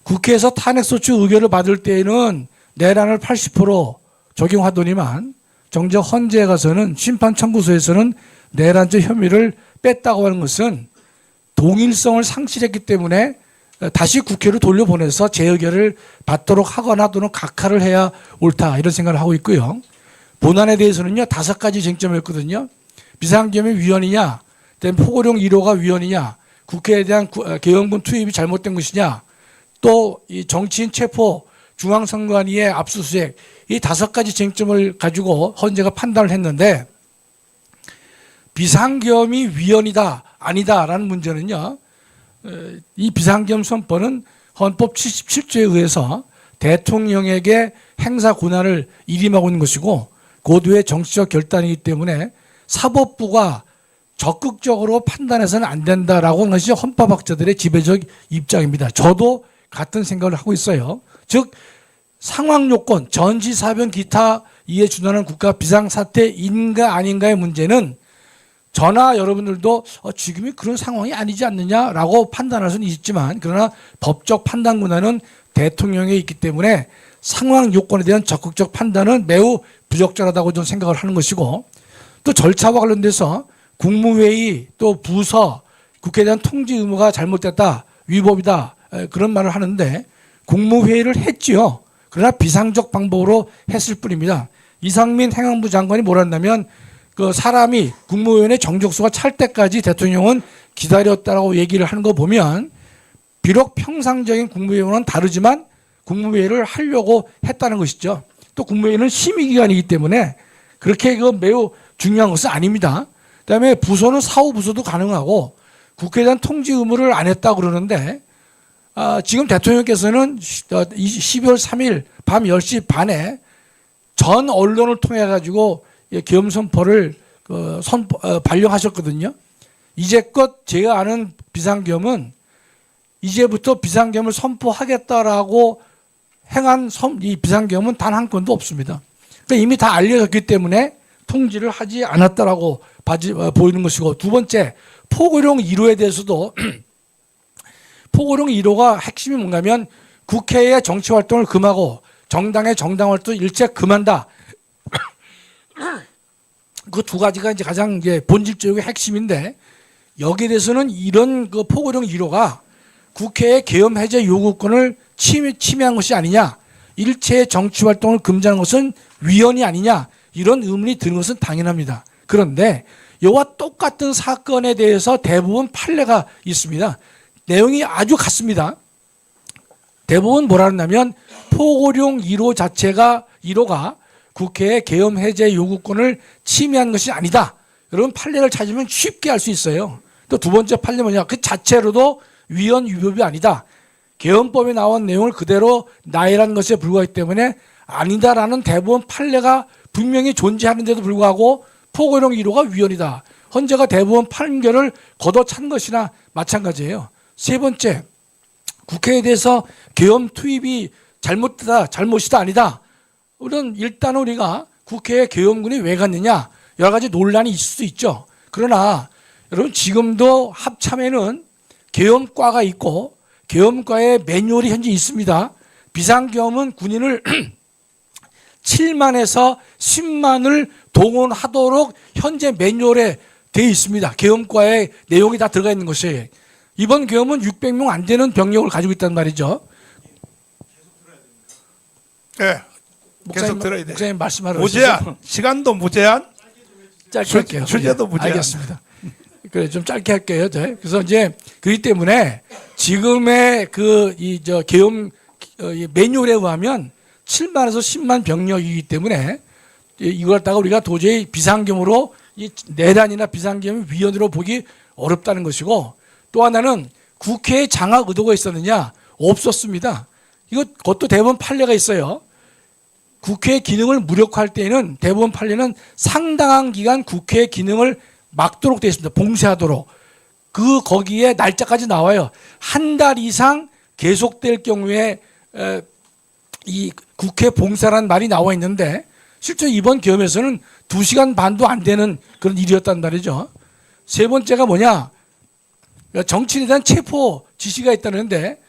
국회에서 탄핵소추 의결을 받을 때에는 내란을 80% 적용하더니만 정작 헌재에 가서는 심판 청구서에서는 내란죄 혐의를 뺐다고 하는 것은 동일성을 상실했기 때문에 다시 국회로 돌려보내서 재의결을 받도록 하거나 또는 각하를 해야 옳다 이런 생각을 하고 있고요. 본안에 대해서는요 5가지 쟁점이었거든요. 비상경비 위헌이냐, 포고령 1호가 위헌이냐, 국회에 대한 계엄군 투입이 잘못된 것이냐, 또 이 정치인 체포, 중앙선관위의 압수수색 이 5가지 쟁점을 가지고 헌재가 판단을 했는데 비상계엄이 위헌이다 아니다라는 문제는요. 이 비상계엄 선포는 헌법 77조에 의해서 대통령에게 행사 권한을 일임하고 있는 것이고 고도의 정치적 결단이기 때문에 사법부가 적극적으로 판단해서는 안 된다라고 하는 것이 헌법학자들의 지배적 입장입니다. 저도 같은 생각을 하고 있어요. 즉 상황 요건, 전시, 사변, 기타 이에 준하는 국가 비상사태인가 아닌가의 문제는 저나 여러분들도 지금이 그런 상황이 아니지 않느냐라고 판단할 수는 있지만 그러나 법적 판단 권한은 대통령에 있기 때문에 상황 요건에 대한 적극적 판단은 매우 부적절하다고 저는 생각을 하는 것이고 또 절차와 관련돼서 국무회의 또 부서 국회에 대한 통지 의무가 잘못됐다 위법이다 그런 말을 하는데 국무회의를 했지요. 그러나 비상적 방법으로 했을 뿐입니다. 이상민 행안부 장관이 뭐라 했냐면 그 사람이 국무위원회 정족수가 찰 때까지 대통령은 기다렸다라고 얘기를 하는 거 보면 비록 평상적인 국무회의는 다르지만 국무회의를 하려고 했다는 것이죠. 또 국무회의는 심의기관이기 때문에 그렇게 그 매우 중요한 것은 아닙니다. 그다음에 부서는 사후부서도 가능하고 국회에 대한 통지 의무를 안 했다고 그러는데 지금 대통령께서는 12월 3일 밤 10시 반에 전 언론을 통해 가지고 계엄 선포를 발령하셨거든요. 이제껏 제가 아는 비상계엄은 이제부터 비상계엄을 선포하겠다라고 행한 이 비상계엄은 단 한 건도 없습니다. 그러니까 이미 다 알려졌기 때문에 통지를 하지 않았다라고 보이는 것이고 두 번째 포고령 1호에 대해서도 포고령 1호가 핵심이 뭔가면 국회의 정치활동을 금하고 정당의 정당활동 일체 금한다. 그 두 가지가 이제 가장 이제 본질적인 핵심인데 여기에 대해서는 이런 그 포고령 1호가 국회의 계엄 해제 요구권을 침해한 것이 아니냐, 일체의 정치 활동을 금지하는 것은 위헌이 아니냐 이런 의문이 드는 것은 당연합니다. 그런데 이와 똑같은 사건에 대해서 대부분 판례가 있습니다. 내용이 아주 같습니다. 대부분 뭐라 하냐면 포고령 1호 자체가 1호가 국회의 계엄 해제 요구권을 침해한 것이 아니다. 여러분 판례를 찾으면 쉽게 알 수 있어요. 또 두 번째 판례 뭐냐? 그 자체로도 위헌 위법이 아니다. 계엄법에 나온 내용을 그대로 나열한 것에 불과하기 때문에 아니다라는 대부분 판례가 분명히 존재하는데도 불구하고 포고령 1호가 위헌이다. 헌재가 대부분 판결을 걷어찬 것이나 마찬가지예요. 세 번째, 국회에 대해서 계엄 투입이 잘못이다 아니다. 일단 우리가 국회에 계엄군이 왜 갔느냐 여러 가지 논란이 있을 수 있죠. 그러나 여러분 지금도 합참에는 계엄과가 있고 계엄과의 매뉴얼이 현재 있습니다. 비상계엄은 군인을 7만에서 10만을 동원하도록 현재 매뉴얼에 되어 있습니다. 계엄과의 내용이 다 들어가 있는 것이에요. 이번 계엄은 600명 안 되는 병력을 가지고 있단 말이죠. 네. 계속 들어야 돼. 목사님 말씀하러 무제한, 시간도 무제한, 짧게 할게요. 주제도 무제한. 알겠습니다. 그래 좀 짧게 할게요. 그래서 이제 그렇기 때문에 지금의 계엄 매뉴얼에 의하면 7만에서 10만 병력이기 때문에 이걸 갖다가 우리가 도저히 비상계엄으로 이 내란이나 비상계엄 위헌으로 보기 어렵다는 것이고 또 하나는 국회에 장악 의도가 있었느냐 없었습니다. 그것도 대부분 판례가 있어요. 국회의 기능을 무력화할 때에는 대부분 판례는 상당한 기간 국회의 기능을 막도록 되어 있습니다. 봉쇄하도록. 거기에 날짜까지 나와요. 한 달 이상 계속될 경우에 이 국회 봉쇄라는 말이 나와 있는데 실제 이번 계엄에서는 2시간 반도 안 되는 그런 일이었단 말이죠. 세 번째가 뭐냐? 정치인에 대한 체포 지시가 있다는데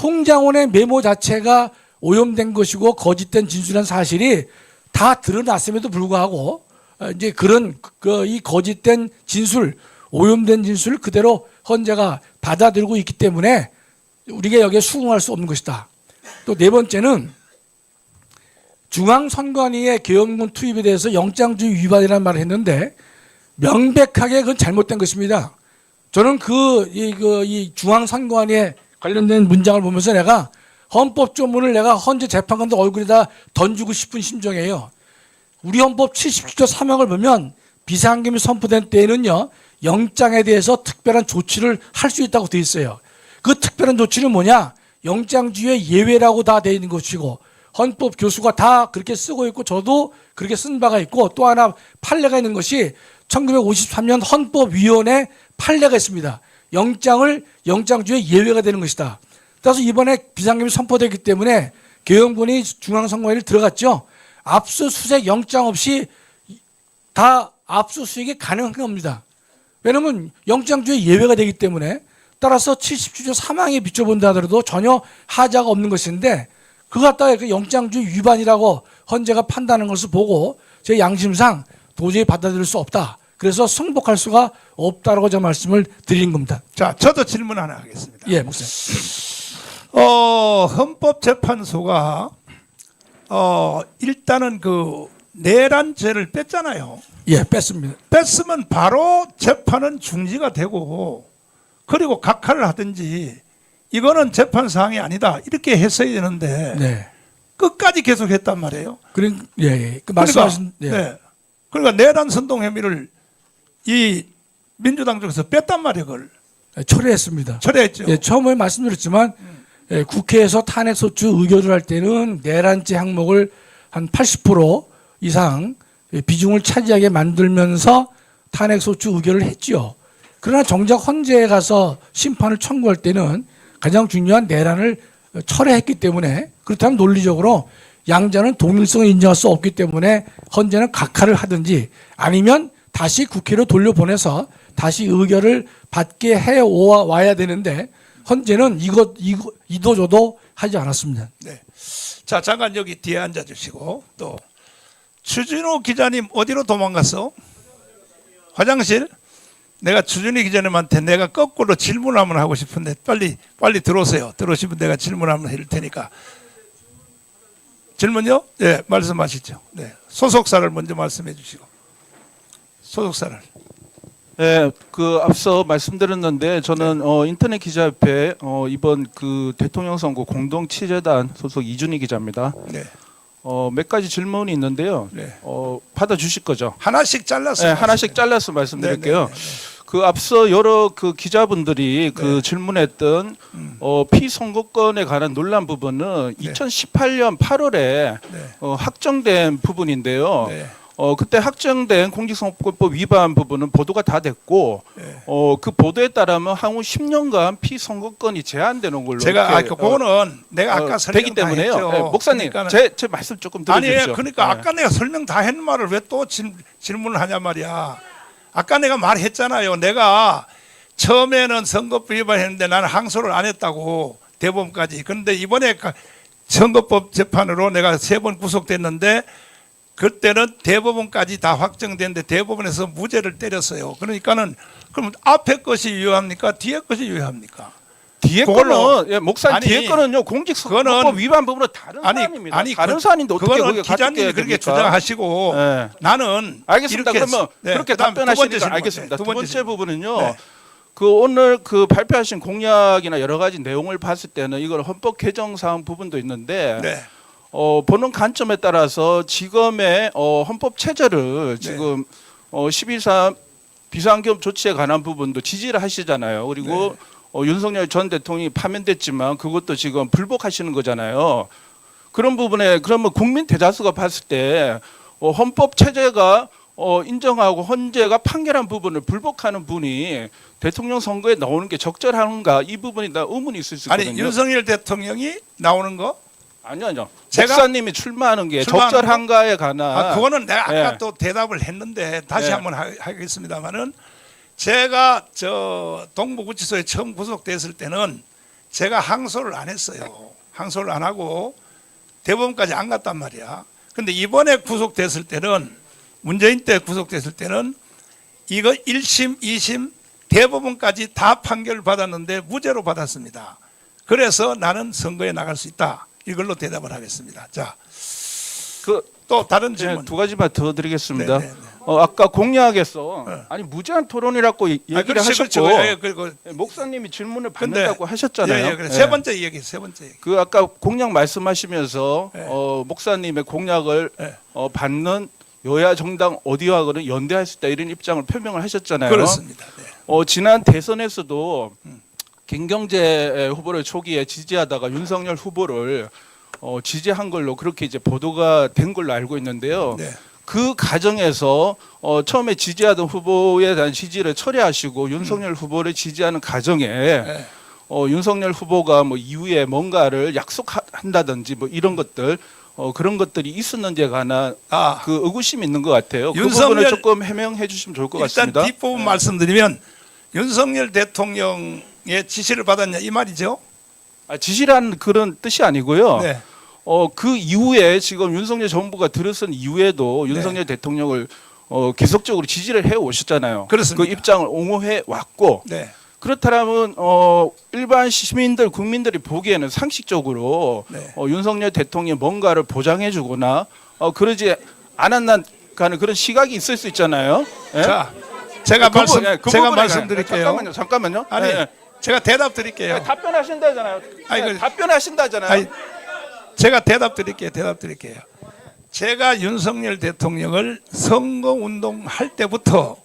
홍장원의 메모 자체가 오염된 것이고 거짓된 진술한 사실이 다 드러났음에도 불구하고 이제 그런 이 거짓된 진술, 오염된 진술을 그대로 헌재가 받아들이고 있기 때문에 우리가 여기에 수긍할 수 없는 것이다. 또 네 번째는 중앙선관위의 계엄군 투입에 대해서 영장주의 위반이라는 말을 했는데 명백하게 그건 잘못된 것입니다. 저는 이 중앙선관위의 관련된 문장을 보면서 내가 헌법 조문을 내가 헌재 재판관들 얼굴에다 던지고 싶은 심정이에요. 우리 헌법 77조 3항을 보면 비상계엄이 선포된 때에는요, 영장에 대해서 특별한 조치를 할 수 있다고 되어 있어요. 그 특별한 조치는 뭐냐? 영장주의 예외라고 다 되어 있는 것이고, 헌법 교수가 다 그렇게 쓰고 있고, 저도 그렇게 쓴 바가 있고, 또 하나 판례가 있는 것이 1953년 헌법위원회 판례가 있습니다. 영장주의 예외가 되는 것이다. 따라서 이번에 비상계엄이 선포되기 때문에 계엄군이 중앙선관위를 들어갔죠. 압수수색 영장 없이 다 압수수색이 가능한 겁니다. 왜냐하면 영장주의 예외가 되기 때문에. 따라서 77조 3항에 비춰본다 하더라도 전혀 하자가 없는 것인데, 그거 갖다가 그 영장주의 위반이라고 헌재가 판단하는 것을 보고 제 양심상 도저히 받아들일 수 없다. 그래서 승복할 수가 없다라고 제가 말씀을 드린 겁니다. 자, 저도 질문 하나 하겠습니다. 예, 목사님. 헌법재판소가 일단은 그 내란죄를 뺐잖아요. 예, 뺐습니다. 뺐으면 바로 재판은 중지가 되고, 그리고 각하를 하든지, 이거는 재판 사항이 아니다 이렇게 했어야 되는데 네. 끝까지 계속했단 말이에요. 예. 그 말씀하신 네. 그러니까 내란 선동 혐의를 이 민주당 쪽에서 뺐단 말이에요. 그걸 철회했습니다. 철회했죠. 예, 처음에 말씀드렸지만 예, 국회에서 탄핵소추 의결을 할 때는 내란죄 항목을 한 80% 이상 비중을 차지하게 만들면서 탄핵소추 의결을 했죠. 그러나 정작 헌재에 가서 심판을 청구할 때는 가장 중요한 내란을 철회했기 때문에, 그렇다면 논리적으로 양자는 동일성을 인정할 수 없기 때문에 헌재는 각하를 하든지 아니면 다시 국회로 돌려보내서 다시 의결을 받게 해와야 되는데, 헌재는 이도저도 하지 않았습니다. 네. 자, 잠깐 여기 뒤에 앉아주시고, 또 추진호 기자님 어디로 도망갔어? 화장실? 내가 추진호 기자님한테 내가 거꾸로 질문 한번 하고 싶은데 빨리 들어오세요. 들어오시면 내가 질문 한번 해줄 테니까. 질문요? 네, 말씀하시죠. 네, 소속사를 먼저 말씀해 주시고. 소속사를. 네, 그 앞서 말씀드렸는데 저는 인터넷 기자협회 이번 그 대통령 선거 공동 취재단 소속 이준희 기자입니다. 네. 몇 가지 질문이 있는데요. 네. 받아주실 거죠? 하나씩 잘라서. 네, 하나씩 잘라서 말씀드릴게요. 네. 그 앞서 여러 그 기자분들이 그 질문했던 피선거권에 관한 논란 부분은 2018년 8월에 확정된 부분인데요. 네. 그때 확정된 공직선거법 위반 부분은 보도가 다 됐고, 그 보도에 따르면 향후 10년간 피선거권이 제한되는 걸로 제가 그거는 내가 아까 설명 되기 다 때문에요. 했죠. 네, 목사님, 그러니까는 제 말씀 조금 들어주십시오. 아니, 그러니까 아까 내가 설명 다 했는 말을 왜 또 질문을 하냐 말이야. 아까 내가 말했잖아요. 내가 처음에는 선거법 위반했는데 나는 항소를 안 했다고, 대법원까지. 그런데 이번에 선거법 재판으로 내가 3번 구속됐는데, 그때는 대법원까지 다 확정됐는데 대법원에서 무죄를 때렸어요. 그러니까는 그럼 앞에 것이 유효합니까? 뒤에 것이 유효합니까? 뒤에 거는 목사님, 뒤에 거는요 공직선거법 위반 부분은 다른 사안입니다. 다른 사안인데 어떻게 그거는 기자님이 그렇게 주장하시고 나는 알겠습니다. 이렇게 그러면 그렇게 답변하시니까 알겠습니다. 두 번째 부분은요. 그 오늘 그 발표하신 공약이나 여러 가지 내용을 봤을 때는 이걸 헌법 개정 사항 부분도 있는데 보는 관점에 따라서 지금의 헌법 체제를 지금 11.3 비상계엄 조치에 관한 부분도 지지를 하시잖아요. 그리고 윤석열 전 대통령이 파면됐지만 그것도 지금 불복하시는 거잖아요. 그런 부분에 그러면 국민 대다수가 봤을 때 헌법 체제가 인정하고 헌재가 판결한 부분을 불복하는 분이 대통령 선거에 나오는 게 적절한가, 이 부분이 다 의문이 있을 수 있거든요. 아니, 윤석열 대통령이 나오는 거? 아니요. 목사님이 출마하는 게 적절한가에 관한. 그거는 내가 아까 또 대답을 했는데 다시 한번 하겠습니다만은, 제가 저 동부구치소에 처음 구속됐을 때는 제가 항소를 안 했어요. 항소를 안 하고 대법원까지 안 갔단 말이야. 근데 이번에 구속됐을 때는, 문재인 때 구속됐을 때는 이거 1심, 2심 대법원까지 다 판결을 받았는데 무죄로 받았습니다. 그래서 나는 선거에 나갈 수 있다. 이걸로 대답을 하겠습니다. 자, 또 다른 질문. 두 가지만 더 드리겠습니다. 네네. 아까 공약에서 아니 무제한 토론이라고 얘기를 그렇죠. 하셨고 예, 그리고 목사님이 질문을 근데- 받는다고 하셨잖아요. 예, 그래. 예. 세 번째 얘기, 세 번째 얘기. 그 아까 공약 말씀하시면서 예. 목사님의 공약을 예. 받는 여야 정당 어디와는 연대할 수 있다 이런 입장을 표명을 하셨잖아요. 그렇습니다. 네. 지난 대선에서도 김경재 후보를 초기에 지지하다가 윤석열 후보를 지지한 걸로 그렇게 이제 보도가 된 걸로 알고 있는데요. 네. 그 과정에서 처음에 지지하던 후보에 대한 지지를 철회하시고 윤석열 후보를 지지하는 과정에 네. 윤석열 후보가 뭐 이후에 뭔가를 약속한다든지 뭐 이런 것들 그런 것들이 있었는지에 관한 그 의구심이 있는 것 같아요. 그 부분을 조금 해명해 주시면 좋을 것 같습니다. 일단 뒷부분 말씀드리면 윤석열 대통령의 지시를 받았냐 이 말이죠. 지시라는 그런 뜻이 아니고요. 네. 그 이후에 지금 윤석열 정부가 들어선 이후에도 윤석열 대통령을 계속적으로 지지를 해 오셨잖아요. 그렇습니다. 그 입장을 옹호해 왔고 네. 그렇다면 일반 시민들 국민들이 보기에는 상식적으로 네. 윤석열 대통령이 뭔가를 보장해 주거나 그러지 않았나가는 그런 시각이 있을 수 있잖아요. 예? 자, 제가 부분에 말씀드릴게요. 잠깐만요. 아니, 예. 제가 대답 드릴게요. 아니, 답변하신다잖아요. 아니, 답변하신다잖아요. 아니, 제가 대답 드릴게요. 제가 윤석열 대통령을 선거운동 할 때부터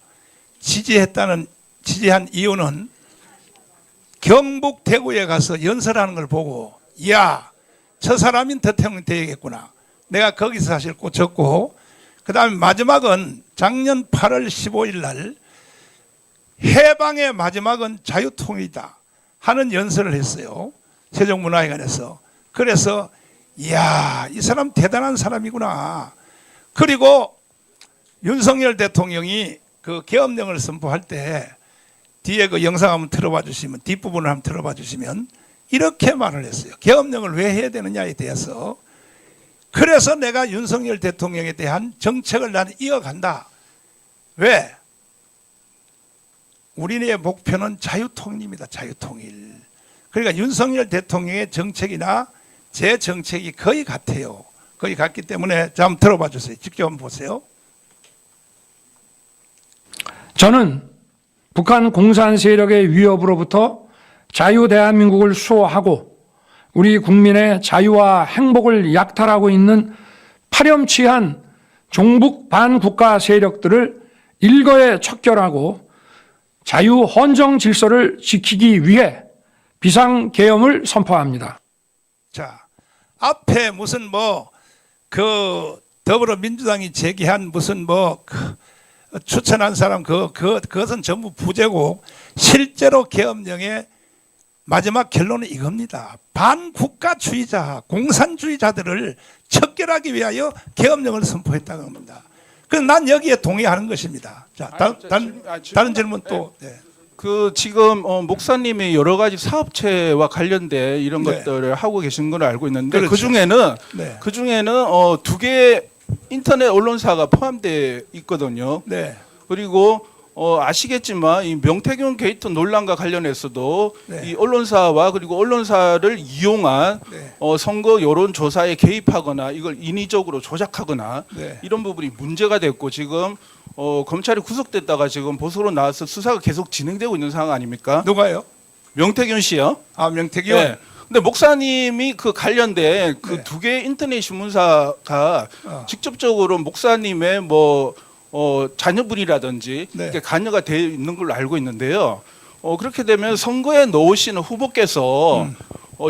지지한 이유는 경북 대구에 가서 연설하는 걸 보고 이야 저 사람이 대통령 되겠구나. 내가 거기서 사실 꽂혔고 그다음에 마지막은 작년 8월 15일 날 해방의 마지막은 자유통일이다 하는 연설을 했어요. 세종문화회관에서. 그래서 이야 이 사람 대단한 사람이구나. 그리고 윤석열 대통령이 그 계엄령을 선포할 때 뒤에 그 영상 한번 들어봐 주시면 뒷부분을 한번 들어봐 주시면 이렇게 말을 했어요. 계엄령을 왜 해야 되느냐에 대해서. 그래서 내가 윤석열 대통령에 대한 정책을 나는 이어간다. 왜? 우리의 목표는 자유통일입니다. 자유통일. 그러니까 윤석열 대통령의 정책이나 제 정책이 거의 같아요. 거의 같기 때문에 자 한번 들어봐 주세요. 직접 한번 보세요. 저는 북한 공산 세력의 위협으로부터 자유 대한민국을 수호하고 우리 국민의 자유와 행복을 약탈하고 있는 파렴치한 종북 반국가 세력들을 일거에 척결하고 자유 헌정 질서를 지키기 위해 비상계엄을 선포합니다. 자, 앞에 무슨 그 더불어민주당이 제기한 무슨 추천한 사람 그것은 전부 부재고 실제로 계엄령의 마지막 결론은 이겁니다. 반국가주의자, 공산주의자들을 척결하기 위하여 계엄령을 선포했다는 겁니다. 그래서 난 여기에 동의하는 것입니다. 자, 다른 질문 또. 네. 그 지금 목사님이 여러 가지 사업체와 관련된 이런 네. 것들을 하고 계신 걸 알고 있는데 그렇죠. 그 중에는 두 개의 인터넷 언론사가 포함되어 있거든요. 네. 그리고 아시겠지만 이 명태균 게이트 논란과 관련해서도 네. 이 언론사와 그리고 언론사를 이용한 네. 선거 여론 조사에 개입하거나 이걸 인위적으로 조작하거나 네. 이런 부분이 문제가 됐고 지금 검찰이 구속됐다가 지금 보석으로 나와서 수사가 계속 진행되고 있는 상황 아닙니까? 누가요? 명태균 씨요. 아, 명태균. 네. 근데 목사님이 그 관련된 그 네. 두 개의 인터넷 신문사가 직접적으로 목사님의 자녀분이라든지 네. 이렇게 관여가 되어 있는 걸로 알고 있는데요. 그렇게 되면 선거에 넣으시는 후보께서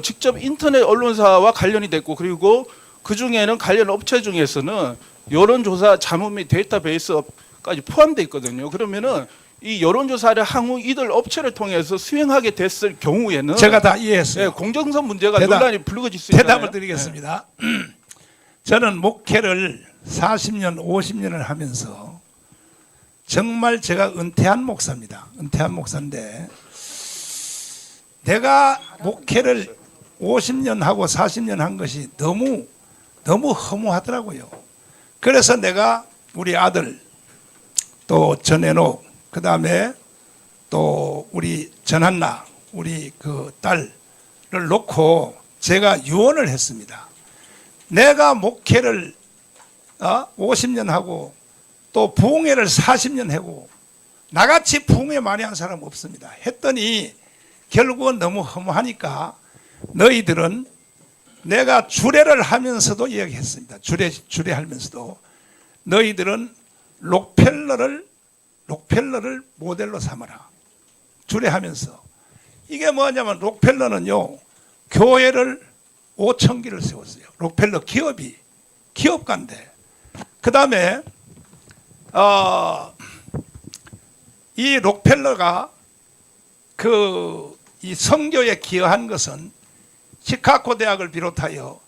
직접 인터넷 언론사와 관련이 됐고 그리고 그 중에는 관련 업체 중에서는 여론조사 자문 및 데이터베이스까지 포함되어 있거든요. 그러면은 이 여론조사를 향후 이들 업체를 통해서 수행하게 됐을 경우에는 제가 다 이해했어요. 네, 공정성 문제가 논란이 불거질 수 있잖아요. 대답을 드리겠습니다. 저는 목회를 40년, 50년을 하면서 정말 제가 은퇴한 목사입니다. 은퇴한 목사인데 내가 목회를 50년 하고 40년 한 것이 너무 허무하더라고요. 그래서 내가 우리 아들 또 전해놓 그 다음에 또 우리 전한나 우리 그 딸을 놓고 제가 유언을 했습니다. 내가 목회를 50년 하고 또 부흥회를 40년 하고 나같이 부흥회 많이 한 사람 없습니다. 했더니 결국은 너무 허무하니까 너희들은 내가 주례를 하면서도 이야기했습니다. 주례하면서도 너희들은 록펠러를 모델로 삼아라. 주례하면서. 이게 뭐냐면 록펠러는요. 교회를 5,000기를 세웠어요. 록펠러 기업가인데. 그 다음에 이 록펠러가 이 선교에 기여한 것은 시카고 대학을 비롯하여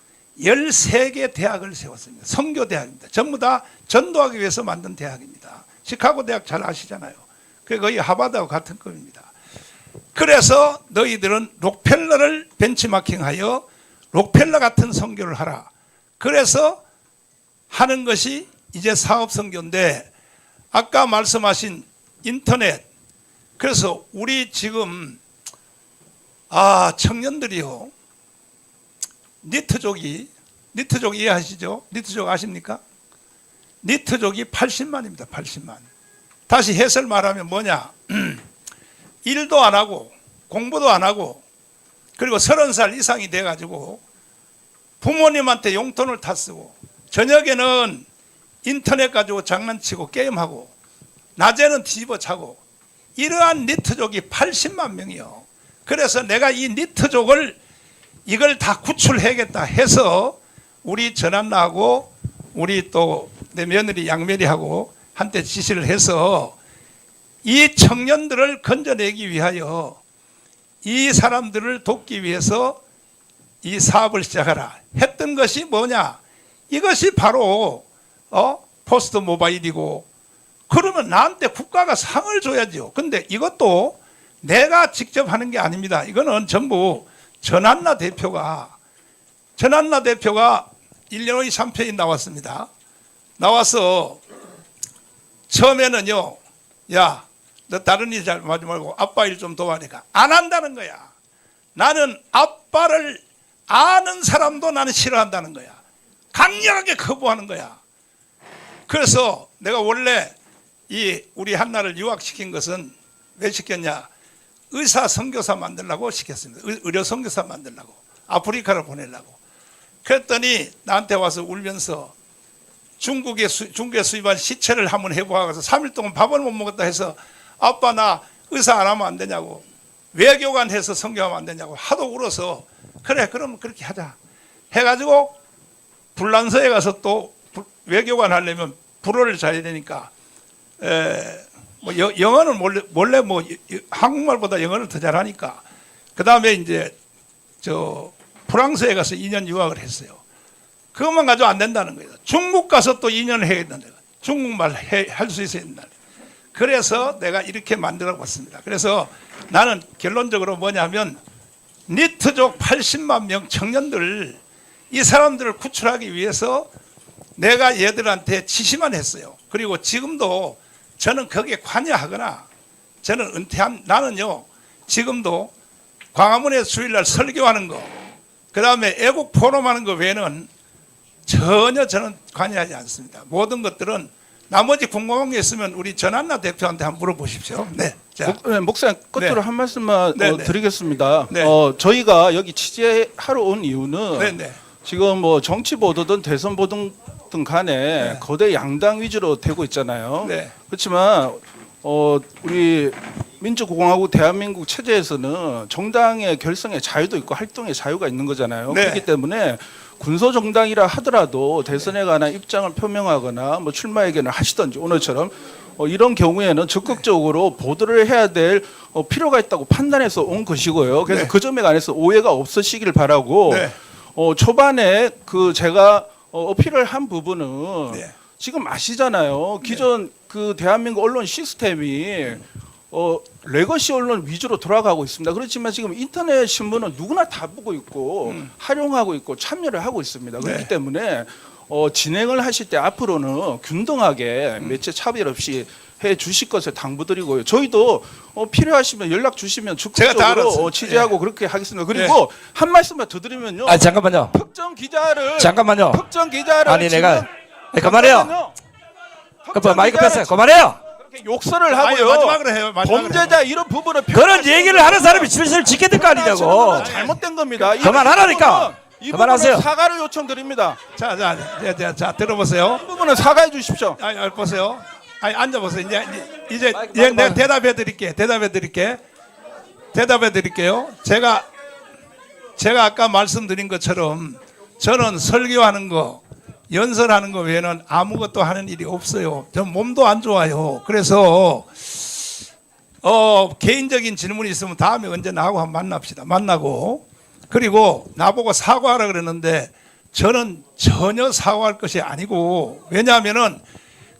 13개 대학을 세웠습니다. 선교 대학입니다. 전부 다 전도하기 위해서 만든 대학입니다. 시카고 대학 잘 아시잖아요. 그게 거의 하버드하고 같은 급입니다. 그래서 너희들은 록펠러를 벤치마킹하여 록펠러 같은 선교를 하라. 그래서 하는 것이 이제 사업 선교인데 아까 말씀하신 인터넷. 그래서 우리 지금 청년들이요. 니트족 이해하시죠? 니트족 아십니까? 니트족이 80만입니다. 80만. 다시 해설 말하면 뭐냐? 일도 안 하고 공부도 안 하고 그리고 30살 이상이 돼가지고 부모님한테 용돈을 다 쓰고 저녁에는 인터넷 가지고 장난치고 게임하고 낮에는 뒤집어 자고 이러한 니트족이 80만 명이요. 그래서 내가 이 니트족을 이걸 다 구출해야겠다 해서 우리 전한나하고 우리 또 내 며느리 양메리하고 한때 지시를 해서 이 청년들을 건져내기 위하여 이 사람들을 돕기 위해서 이 사업을 시작하라 했던 것이 뭐냐? 이것이 바로 포스트 모바일이고 그러면 나한테 국가가 상을 줘야죠. 근데 이것도 내가 직접 하는 게 아닙니다. 이거는 전부 전한나 대표가 일리노이 3편이 나왔습니다. 나와서 처음에는요. 야, 너 다른 일 잘 하지 말고 아빠 일 좀 도와내가 안 한다는 거야. 나는 아빠를 아는 사람도 나는 싫어한다는 거야. 강력하게 거부하는 거야. 그래서 내가 원래 우리 한나를 유학시킨 것은 왜 시켰냐? 의사 선교사 만들려고 시켰습니다. 의료 선교사 만들려고 아프리카를 보내려고. 그랬더니 나한테 와서 울면서 중국에 수입한 시체를 한번 해보아서 3일 동안 밥을 못 먹었다 해서 아빠 나 의사 안 하면 안 되냐고 외교관 해서 선교하면 안 되냐고 하도 울어서 그래 그럼 그렇게 하자 해가지고 불란서에 가서 또 외교관 하려면 불어를 잘해야 되니까 영어는 원래 한국말보다 영어를 더 잘하니까 그 다음에 이제 프랑스에 가서 2년 유학을 했어요. 그것만 가지고 안 된다는 거예요. 중국 가서 또 2년을 해야 된다는 거예요. 중국말 할 수 있어야 된다는 거예요. 그래서 내가 이렇게 만들어 봤습니다. 그래서 나는 결론적으로 뭐냐면 니트족 80만 명 청년들 이 사람들을 구출하기 위해서 내가 얘들한테 지시만 했어요. 그리고 지금도 저는 거기에 관여하거나 저는 나는요 지금도 광화문에 주일날 설교하는 거 그 다음에 애국 포럼하는 거 외에는 전혀 저는 관여하지 않습니다. 모든 것들은 나머지 궁금한 게 있으면 우리 전한나 대표한테 한번 물어보십시오. 네. 자. 목사님 끝으로 네. 한 말씀만 네, 네. 드리겠습니다. 네. 저희가 여기 취재하러 온 이유는 네, 네. 지금 정치 보도든 대선 보도든 간에 네. 거대 양당 위주로 되고 있잖아요. 네. 그렇지만 우리 민주공화국 대한민국 체제에서는 정당의 결성의 자유도 있고 활동의 자유가 있는 거잖아요. 네. 그렇기 때문에 군소 정당이라 하더라도 대선에 관한 입장을 표명하거나 출마 예견을 하시든지 오늘처럼 이런 경우에는 적극적으로 보도를 해야 될 필요가 있다고 판단해서 온 것이고요. 그래서 네. 그 점에 관해서 오해가 없으시길 바라고 네. 초반에 제가 어필을 한 부분은 네. 지금 아시잖아요. 기존 그 대한민국 언론 시스템이 레거시 언론 위주로 돌아가고 있습니다. 그렇지만 지금 인터넷 신문은 누구나 다 보고 있고 활용하고 있고 참여를 하고 있습니다. 그렇기 네. 때문에 진행을 하실 때 앞으로는 균등하게 매체 차별 없이 해 주실 것을 당부드리고요. 저희도 필요하시면 연락 주시면 제가 다 적극적으로 알았어요. 취재하고 그렇게 하겠습니다. 그리고 한 말씀만 더 드리면요. 잠깐만요. 특정 기자를 잠깐만요. 특정 기자를 아니 내가 그만해요. 마이크 뺐어요. 그만해요. 그렇게 욕설을 아니, 하고요. 마지막으로 해요. 마지막으로 범죄자 이런 부분은 그런 얘기를 하는 사람이 질서를 지켜야 될 거 아니냐고. 잘못된 겁니다. 그만하라니까. 이 그만하세요. 부분은 사과를 요청드립니다. 자, 들어보세요. 이 부분은 사과해 주십시오. 아니, 보세요. 아니, 앉아보세요. 이제 내가 대답해 드릴게요. 제가 아까 말씀드린 것처럼 저는 설교하는 거, 연설하는 거 외에는 아무것도 하는 일이 없어요. 전 몸도 안 좋아요. 그래서 개인적인 질문이 있으면 다음에 언제 나하고 한번 만나고 그리고 나보고 사과하라 그랬는데 저는 전혀 사과할 것이 아니고 왜냐하면은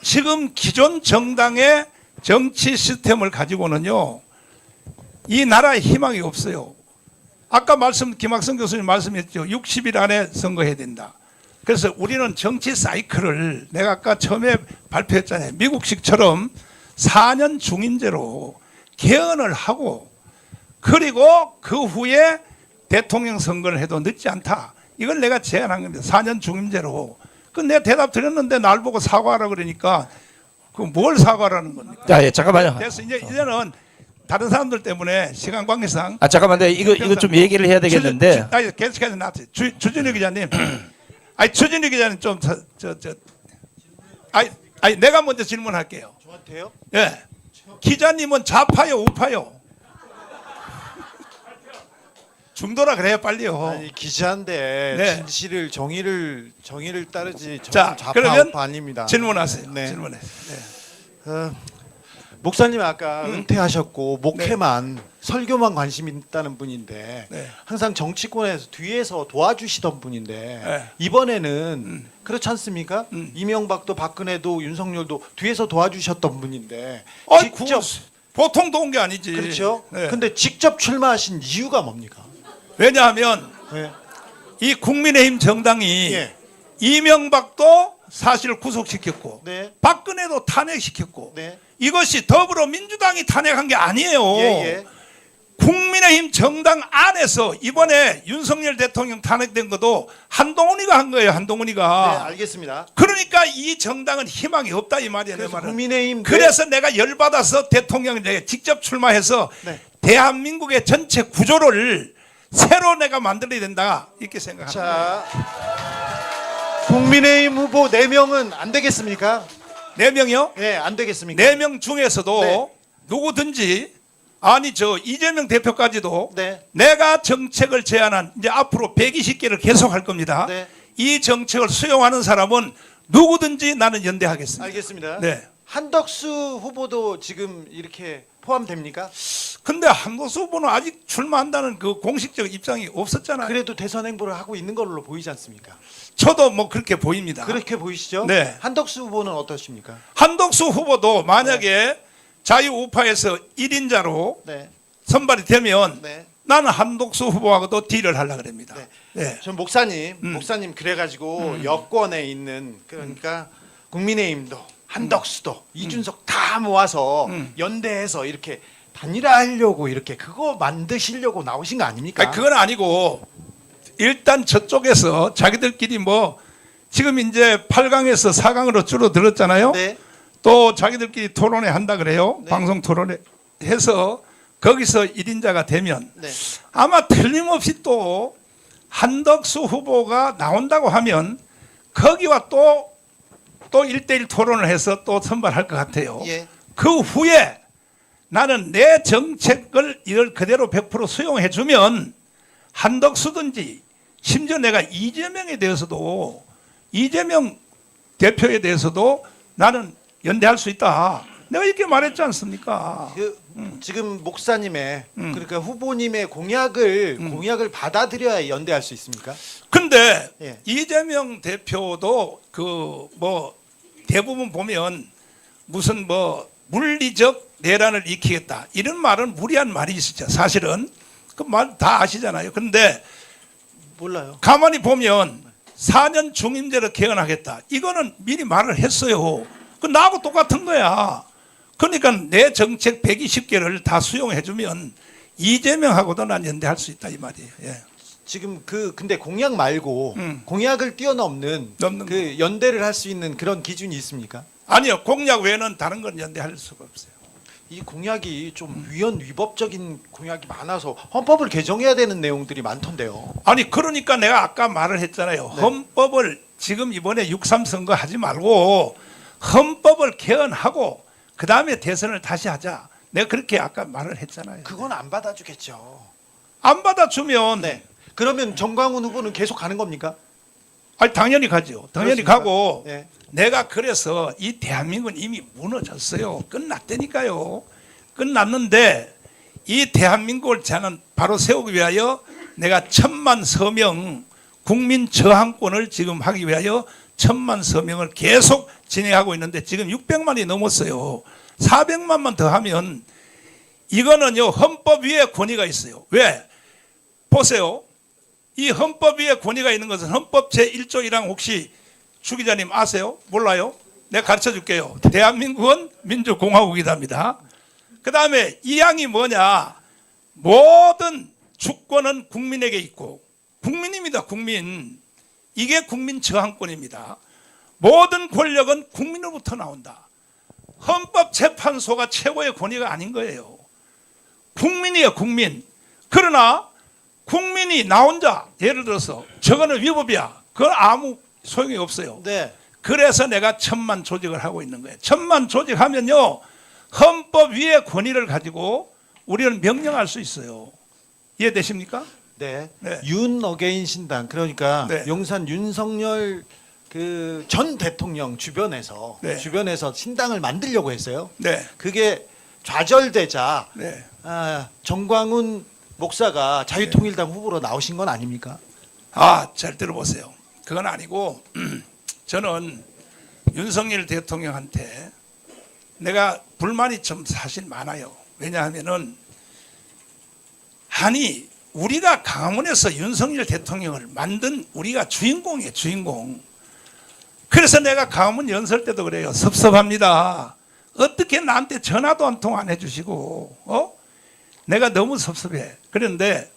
지금 기존 정당의 정치 시스템을 가지고는요 이 나라에 희망이 없어요. 아까 김학성 교수님 말씀했죠. 60일 안에 선거해야 된다. 그래서 우리는 정치 사이클을 내가 아까 처음에 발표했잖아요. 미국식처럼 4년 중임제로 개헌을 하고 그리고 그 후에 대통령 선거를 해도 늦지 않다. 이걸 내가 제안한 겁니다. 4년 중임제로. 그 내가 대답 드렸는데 날 보고 사과하라 그러니까 그 뭘 사과라는 겁니까? 자, 예, 잠깐만요. 그래서 이제는 다른 사람들 때문에 시간 관계상 잠깐만, 이거 좀 얘기를 해야 되겠는데. 계속해서 나왔어요. 주진우 기자님. 아니 주진우 기자님 좀 아니 내가 먼저 질문할게요. 저한테요? 예. 기자님은 좌파요, 우파요? 중도라 그래요, 빨리요. 아니 기자인데 네. 진실을 정의를 따르지 자, 좌파 그러면 우파 아닙니다. 질문하세요. 네. 질문해. 목사님 아까 은퇴하셨고 목회만 설교만 관심 있다는 분인데 네. 항상 정치권에서 뒤에서 도와주시던 분인데 네. 이번에는 그렇지 않습니까? 이명박도 박근혜도 윤석열도 뒤에서 도와주셨던 분인데 직접 보통 도운 게 아니지. 그렇죠. 네. 근데 직접 출마하신 이유가 뭡니까? 왜냐하면 네. 이 국민의힘 정당이 예. 이명박도 사실 구속시켰고 네. 박근혜도 탄핵시켰고 네. 이것이 더불어민주당이 탄핵한 게 아니에요. 예. 국민의힘 정당 안에서 이번에 윤석열 대통령 탄핵된 것도 한동훈이가 한 거예요. 한동훈이가. 네, 알겠습니다. 그러니까 이 정당은 희망이 없다 이 말이야. 내 그래서 말은. 국민의힘 그래서 내가 열받아서 대통령을 내가 직접 출마해서 네. 대한민국의 전체 구조를 새로 내가 만들어야 된다 이렇게 생각합니다. 자, 국민의힘 후보 4명은 안 되겠습니까? 4명이요? 네, 안 되겠습니까? 4명 중에서도 네. 누구든지 아니 이재명 대표까지도 네. 내가 정책을 제안한 이제 앞으로 120개를 계속할 겁니다. 네. 이 정책을 수용하는 사람은 누구든지 나는 연대하겠습니다. 알겠습니다. 네. 한덕수 후보도 지금 이렇게 포함됩니까? 근데 한덕수 후보는 아직 출마한다는 그 공식적 입장이 없었잖아요. 그래도 대선 행보를 하고 있는 걸로 보이지 않습니까? 저도 뭐 그렇게 보입니다. 그렇게 보이시죠? 네. 한덕수 후보는 어떠십니까? 한덕수 후보도 만약에 자유우파에서 1인자로 네. 선발이 되면 네. 나는 한덕수 후보하고도 딜을 하려고 합니다. 네. 네. 전 목사님 그래가지고 여권에 있는 그러니까 국민의힘도 한덕수도 이준석 다 모아서 연대해서 이렇게 단일화하려고 이렇게 그거 만드시려고 나오신 거 아닙니까? 아니, 그건 아니고 일단 저쪽에서 자기들끼리 뭐 지금 이제 8강에서 4강으로 줄어들었잖아요. 네. 또 자기들끼리 토론회 한다 그래요. 네. 방송 토론회 해서 거기서 1인자가 되면 네. 아마 틀림없이 또 한덕수 후보가 나온다고 하면 거기와 또 1대1 토론을 해서 또 선발할 것 같아요. 예. 그 후에 나는 내 정책을 이걸 그대로 100% 수용해 주면 한덕수든지 심지어 내가 이재명에 대해서도 이재명 대표에 대해서도 나는 연대할 수 있다. 내가 이렇게 말했지 않습니까? 지금 목사님의 그러니까 후보님의 공약을 받아들여야 연대할 수 있습니까? 근데 예. 이재명 대표도 그 뭐 대부분 보면 무슨 뭐 물리적 내란을 익히겠다 이런 말은 무리한 말이 있었죠. 사실은 그 말 다 아시잖아요. 근데 몰라요. 가만히 보면 4년 중임제로 개헌하겠다. 이거는 미리 말을 했어요. 그 나하고 똑같은 거야. 그러니까 내 정책 120개를 다 수용해주면 이재명하고도 난 연대할 수 있다 이 말이에요. 예. 지금 근데 공약 말고 공약을 뛰어넘는 넘는 그 연대를 할 수 있는 그런 기준이 있습니까? 아니요, 공약 외에는 다른 건 연대할 수가 없어요. 이 공약이 좀 위헌위법적인 공약이 많아서 헌법을 개정해야 되는 내용들이 많던데요. 아니 그러니까 내가 아까 말을 했잖아요. 네. 헌법을 지금 이번에 6.3 선거 하지 말고 헌법을 개헌하고 그 다음에 대선을 다시 하자. 내가 그렇게 아까 말을 했잖아요. 그건 안 받아주겠죠. 안 받아주면 네. 그러면 정광훈 후보는 계속 가는 겁니까? 아니 당연히 가죠. 당연히 그렇습니까? 가고 네. 내가 그래서 이 대한민국은 이미 무너졌어요. 끝났다니까요. 끝났는데 이 대한민국을 저는 바로 세우기 위하여 내가 1000만 서명 국민 저항권을 지금 하기 위하여 1000만 서명을 계속 진행하고 있는데 지금 600만이 넘었어요. 400만만 더 하면 이거는요 헌법 위에 권위가 있어요. 왜? 보세요. 이 헌법 위에 권위가 있는 것은 헌법 제1조 1항 혹시 주 기자님 아세요? 몰라요? 내가 가르쳐 줄게요. 대한민국은 민주공화국이답니다. 그 다음에 2항이 뭐냐? 모든 주권은 국민에게 있고 국민입니다. 국민. 이게 국민 저항권입니다. 모든 권력은 국민으로부터 나온다. 헌법재판소가 최고의 권위가 아닌 거예요. 국민이에요. 국민. 그러나 국민이 나 혼자 예를 들어서 저거는 위법이야. 그건 아무 소용이 없어요. 네. 그래서 내가 1000만 조직을 하고 있는 거예요. 1000만 조직하면요 헌법 위의 권위를 가지고 우리는 명령할 수 있어요. 이해되십니까? 네. 네. 윤 어게인 신당 그러니까 네. 용산 윤석열 그 전 대통령 주변에서 네. 신당을 만들려고 했어요. 네. 그게 좌절되자 네. 정광훈 목사가 자유통일당 후보로 나오신 건 아닙니까? 잘 들어보세요. 그건 아니고 저는 윤석열 대통령한테 내가 불만이 좀 사실 많아요. 왜냐하면은 아니 우리가 강화문에서 윤석열 대통령을 만든 우리가 주인공이에요. 주인공. 그래서 내가 강화문 연설 때도 그래요. 섭섭합니다. 어떻게 나한테 전화도 한 통 안 해주시고 내가 너무 섭섭해. 그런데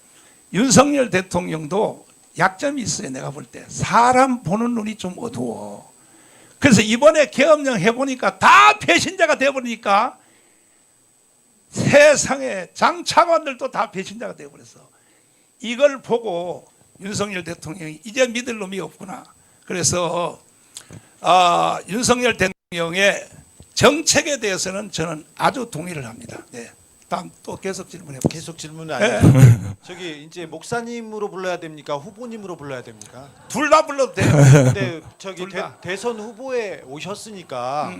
윤석열 대통령도 약점이 있어요. 내가 볼 때 사람 보는 눈이 좀 어두워. 그래서 이번에 계엄령 해보니까 다 배신자가 돼버리니까 세상에 장차관들도 다 배신자가 돼버렸어. 이걸 보고 윤석열 대통령이 이제 믿을 놈이 없구나. 그래서 윤석열 대통령의 정책에 대해서는 저는 아주 동의를 합니다. 네. 다음 또 계속 질문해 보세요. 계속 질문은 아니에요. 저기 이제 목사님으로 불러야 됩니까? 후보님으로 불러야 됩니까? 둘 다 불러도 돼요. 근데 저기 둘 다. 대선 후보에 오셨으니까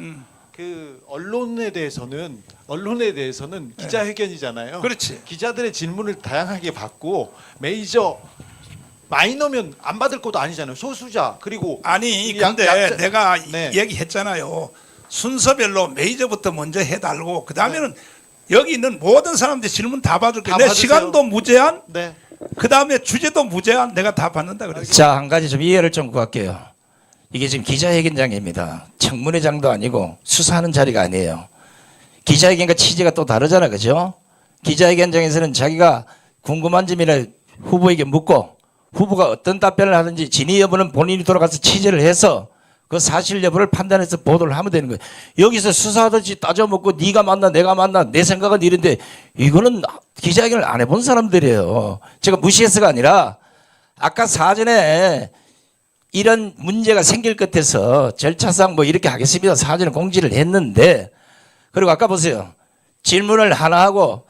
그 언론에 대해서는 기자회견이잖아요. 그렇지. 기자들의 질문을 다양하게 받고 마이너면 안 받을 것도 아니잖아요. 소수자 그리고 아니 양- 근데 약자- 내가 네. 얘기했잖아요. 순서별로 메이저부터 먼저 해달고 그 다음에는 여기 있는 모든 사람들 질문 다 받을게. 다 내 받으세요. 시간도 무제한, 네. 그 다음에 주제도 무제한 내가 다 받는다 그랬어요. 자, 한 가지 좀 이해를 좀 구할게요. 이게 지금 기자회견장입니다. 청문회장도 아니고 수사하는 자리가 아니에요. 기자회견과 취지가 또 다르잖아, 그죠? 기자회견장에서는 자기가 궁금한 점이나 후보에게 묻고 후보가 어떤 답변을 하든지 진위 여부는 본인이 돌아가서 취재를 해서 그 사실 여부를 판단해서 보도를 하면 되는 거예요. 여기서 수사하듯이 따져먹고 네가 맞나 내가 맞나 내 생각은 이런데 이거는 기자회견을 안 해본 사람들이에요. 제가 무시해서가 아니라 아까 사전에 이런 문제가 생길 것 같아서 절차상 뭐 이렇게 하겠습니다. 사전에 공지를 했는데 그리고 아까 보세요. 질문을 하나 하고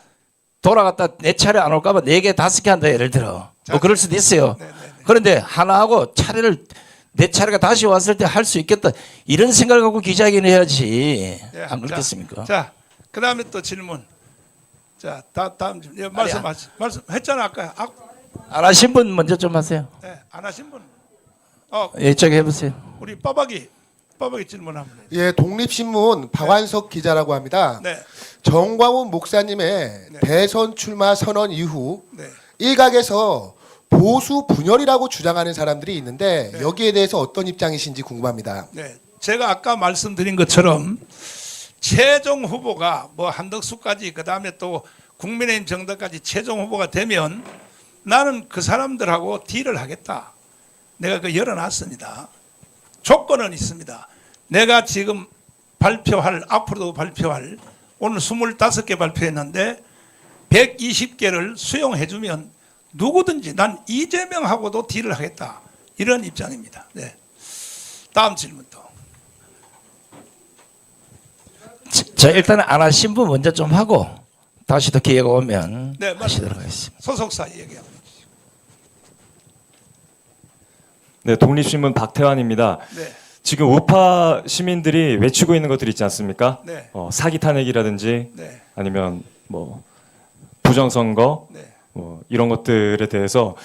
돌아갔다 내 차례 안 올까 봐 4개 5개 한다 예를 들어. 뭐 그럴 수도 있어요. 그런데 하나 하고 차례를 내 차례가 다시 왔을 때 할 수 있겠다. 이런 생각을 갖고 기자회견을 해야지. 예, 안 그렇겠습니까? 자, 그 다음에 또 질문. 자, 다음 질문. 예, 말씀했잖아 아까. 안 하신 분 먼저 좀 하세요. 네, 안 하신 분. 이쪽에 해보세요. 우리 빠박이 질문하면 돼요. 예, 독립신문 박완석 기자라고 합니다. 네. 정광훈 목사님의 네. 대선 출마 선언 이후 네. 일각에서 보수 분열이라고 주장하는 사람들이 있는데 네. 여기에 대해서 어떤 입장이신지 궁금합니다. 네, 제가 아까 말씀드린 것처럼 최종 후보가 뭐 한덕수까지 그 다음에 또 국민의힘 정당까지 최종 후보가 되면 나는 그 사람들하고 딜을 하겠다. 내가 그 열어놨습니다. 조건은 있습니다. 내가 지금 발표할, 앞으로도 발표할, 오늘 25개 발표했는데 120개를 수용해주면 누구든지 난 이재명하고도 딜을 하겠다, 이런 입장입니다. 네. 다음 질문 또. 자, 일단 안 하신 분 먼저 좀 하고 다시 또 기회가 오면 네, 하시도록 하겠습니다. 소속사 얘기합니다. 네, 독립신문 박태환입니다. 네. 지금 우파 시민들이 외치고 있는 것들 있지 않습니까? 네. 사기 탄핵이라든지 네. 아니면 뭐 부정선거 네. 뭐 이런 것들에 대해서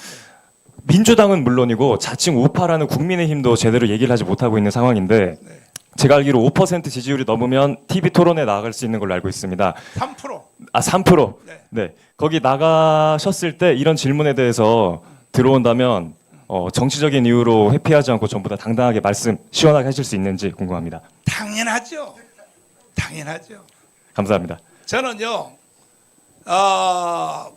민주당은 물론이고 자칭 우파라는 국민의힘도 제대로 얘기를 하지 못하고 있는 상황인데 네. 제가 알기로 5% 지지율이 넘으면 TV 토론에 나갈 수 있는 걸로 알고 있습니다. 3%. 아, 3%. 네. 네. 거기 나가셨을 때 이런 질문에 대해서 들어온다면 정치적인 이유로 회피하지 않고 전부 다 당당하게 말씀 시원하게 하실 수 있는지 궁금합니다. 당연하죠. 당연하죠. 감사합니다. 저는요,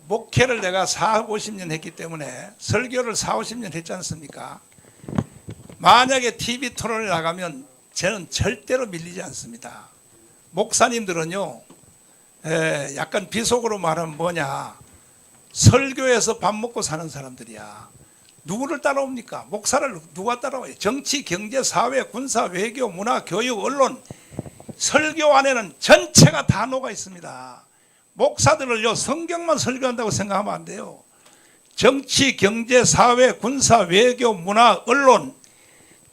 목회를 내가 40-50년 했기 때문에 설교를 40-50년 했지 않습니까? 만약에 TV 토론에 나가면 저는 절대로 밀리지 않습니다. 목사님들은요, 약간 비속어로 말하면 뭐냐, 설교에서 밥 먹고 사는 사람들이야. 누구를 따라옵니까? 목사를 누가 따라와요? 정치, 경제, 사회, 군사, 외교, 문화, 교육, 언론, 설교 안에는 전체가 다 녹아 있습니다. 목사들을요, 성경만 설교한다고 생각하면 안 돼요. 정치, 경제, 사회, 군사, 외교, 문화, 언론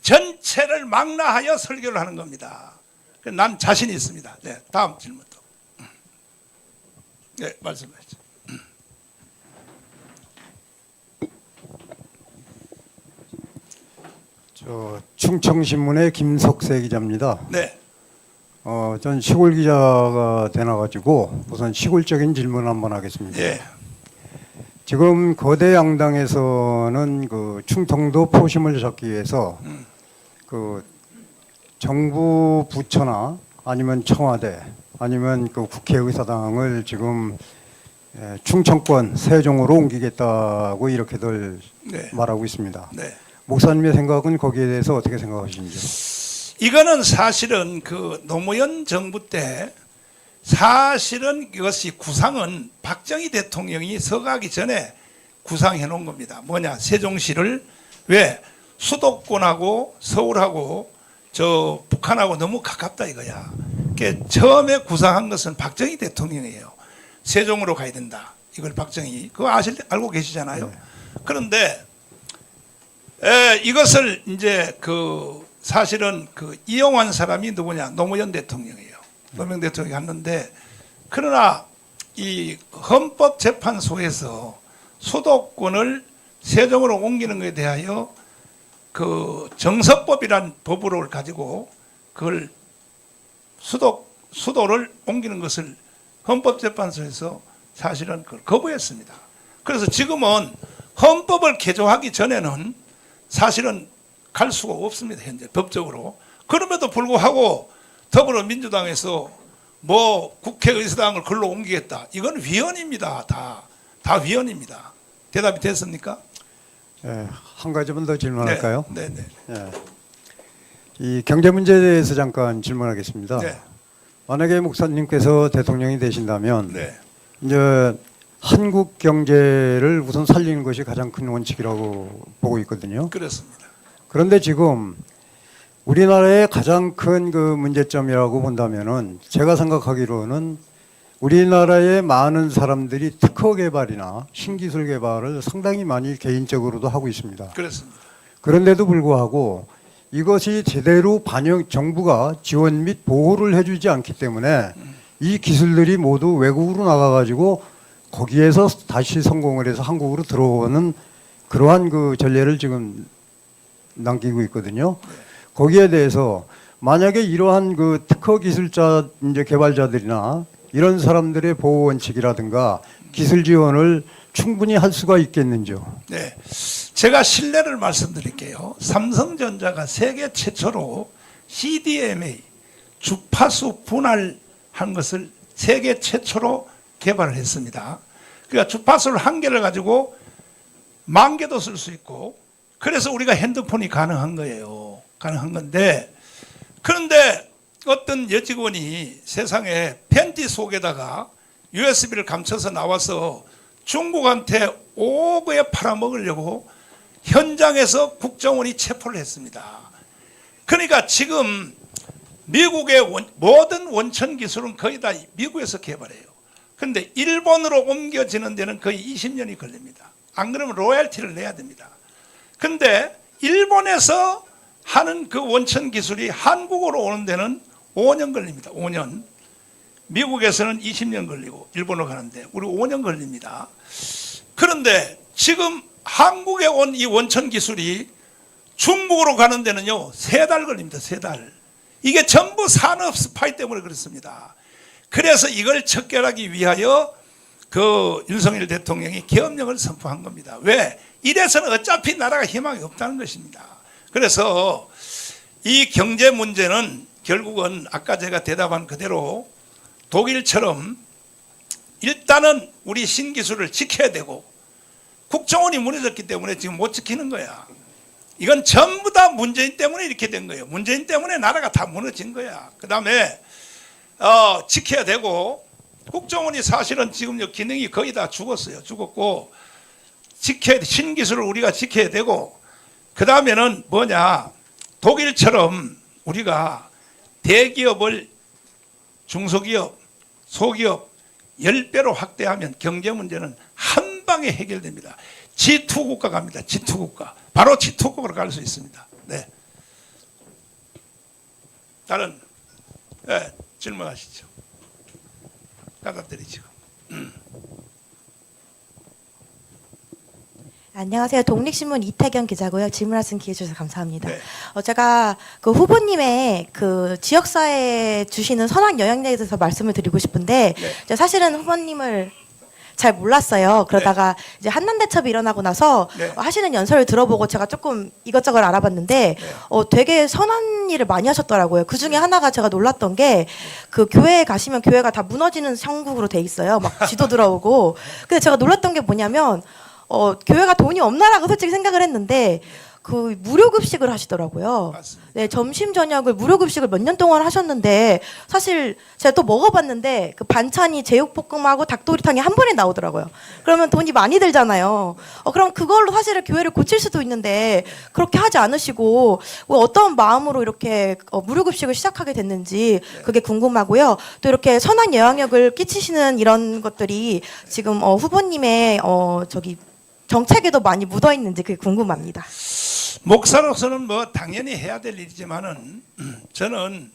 전체를 망라하여 설교를 하는 겁니다. 난 자신이 있습니다. 네, 다음 질문 또. 네, 말씀하시죠. 충청신문의 김석세 기자입니다. 네. 전 시골 기자가 되나가지고 우선 시골적인 질문 한번 하겠습니다. 예. 지금 거대 양당에서는 그 충청도 포심을 잡기 위해서 그 정부 부처나 아니면 청와대 아니면 그 국회의사당을 지금 충청권 세종으로 옮기겠다고 이렇게들 네. 말하고 있습니다. 네. 목사님의 생각은 거기에 대해서 어떻게 생각하시는지요? 이거는 사실은 그 노무현 정부 때 사실은 이것이 구상은 박정희 대통령이 서가기 전에 구상해 놓은 겁니다. 뭐냐, 세종시를 왜 수도권하고 서울하고 저 북한하고 너무 가깝다 이거야. 그러니까 처음에 구상한 것은 박정희 대통령이에요. 세종으로 가야 된다. 이걸 박정희 그거 알고 계시잖아요. 그런데 이것을 이제 그 사실은 그 이용한 사람이 누구냐, 노무현 대통령이에요. 노무현 대통령이 갔는데, 그러나 이 헌법재판소에서 수도권을 세종으로 옮기는 것에 대하여 그 정서법이란 법으로 가지고 그걸 수도를 옮기는 것을 헌법재판소에서 사실은 그걸 거부했습니다. 그래서 지금은 헌법을 개정하기 전에는 사실은 갈 수가 없습니다. 현재 법적으로. 그럼에도 불구하고 더불어민주당에서 뭐 국회의사당을 글로 옮기겠다. 이건 위헌입니다. 다 위헌입니다. 대답이 됐습니까? 네, 한 가지만 더 질문할까요? 네, 네. 네. 이 경제 문제에 대해서 잠깐 질문하겠습니다. 네. 만약에 목사님께서 대통령이 되신다면 네. 이제 한국 경제를 우선 살리는 것이 가장 큰 원칙이라고 보고 있거든요. 그렇습니다. 그런데 지금 우리나라의 가장 큰 그 문제점이라고 본다면은 제가 생각하기로는 우리나라의 많은 사람들이 특허 개발이나 신기술 개발을 상당히 많이 개인적으로도 하고 있습니다. 그렇습니다. 그런데도 불구하고 이것이 제대로 정부가 지원 및 보호를 해주지 않기 때문에 이 기술들이 모두 외국으로 나가가지고 거기에서 다시 성공을 해서 한국으로 들어오는 그러한 그 전례를 지금 남기고 있거든요. 거기에 대해서 만약에 이러한 그 특허 기술자 이제 개발자들이나 이런 사람들의 보호 원칙이라든가 기술 지원을 충분히 할 수가 있겠는지요? 네, 제가 신뢰를 말씀드릴게요. 삼성전자가 세계 최초로 CDMA 주파수 분할한 것을 세계 최초로 개발을 했습니다. 그러니까 주파수를 한 개를 가지고 10,000개도 쓸 수 있고, 그래서 우리가 핸드폰이 가능한 거예요. 가능한 건데, 그런데 어떤 여직원이 세상에 팬티 속에다가 USB를 감춰서 나와서 중국한테 5억에 팔아먹으려고 현장에서 국정원이 체포를 했습니다. 그러니까 지금 미국의 모든 원천 기술은 거의 다 미국에서 개발해요. 그런데 일본으로 옮겨지는 데는 거의 20년이 걸립니다. 안 그러면 로열티를 내야 됩니다. 근데 일본에서 하는 그 원천 기술이 한국으로 오는 데는 5년 걸립니다. 5년. 미국에서는 20년 걸리고 일본으로 가는데 우리 5년 걸립니다. 그런데 지금 한국에 온 이 원천 기술이 중국으로 가는 데는요 3달 걸립니다. 3달. 이게 전부 산업 스파이 때문에 그렇습니다. 그래서 이걸 척결하기 위하여 그 윤석열 대통령이 계엄령을 선포한 겁니다. 왜? 이래서는 어차피 나라가 희망이 없다는 것입니다. 그래서 이 경제 문제는 결국은 아까 제가 대답한 그대로 독일처럼 일단은 우리 신기술을 지켜야 되고 국정원이 무너졌기 때문에 지금 못 지키는 거야. 이건 전부 다 문재인 때문에 이렇게 된 거예요. 문재인 때문에 나라가 다 무너진 거야. 그 다음에 지켜야 되고 국정원이 사실은 지금 기능이 거의 다 죽었어요. 죽었고 신기술을 우리가 지켜야 되고 그 다음에는 뭐냐 독일처럼 우리가 대기업을 중소기업, 소기업 10배로 확대하면 경제 문제는 한 방에 해결됩니다. G2 국가 갑니다. G2 국가. 바로 G2 국가로 갈 수 있습니다. 네. 다른 질문하시죠. 가깝드리죠. 안녕하세요. 독립신문 이태경 기자고요. 질문하신 기회 주셔서 감사합니다. 네. 제가 그 후보님의 그 지역사회에 주시는 선한 영향력에 대해서 말씀을 드리고 싶은데 네. 사실은 후보님을 잘 몰랐어요. 그러다가 이제 한남대첩이 일어나고 나서 하시는 연설을 들어보고 제가 조금 이것저것 알아봤는데 되게 선한 일을 많이 하셨더라고요. 그 중에 하나가 제가 놀랐던 게 그 교회에 가시면 교회가 다 무너지는 형국으로 돼 있어요. 막 지도 들어오고. 근데 제가 놀랐던 게 뭐냐면 교회가 돈이 없나라고 솔직히 생각을 했는데 그 무료급식을 하시더라고요. 맞습니다. 네, 점심 저녁을 무료급식을 몇 년 동안 하셨는데 사실 제가 또 먹어봤는데 그 반찬이 제육볶음하고 닭도리탕이 한 번에 나오더라고요. 그러면 돈이 많이 들잖아요. 그럼 그걸로 사실은 교회를 고칠 수도 있는데 그렇게 하지 않으시고 어떤 마음으로 이렇게 무료급식을 시작하게 됐는지 그게 궁금하고요. 또 이렇게 선한 영향력을 끼치시는 이런 것들이 지금 후보님의 정책에도 많이 묻어 있는지 그게 궁금합니다. 목사로서는 뭐 당연히 해야 될 일이지만은 저는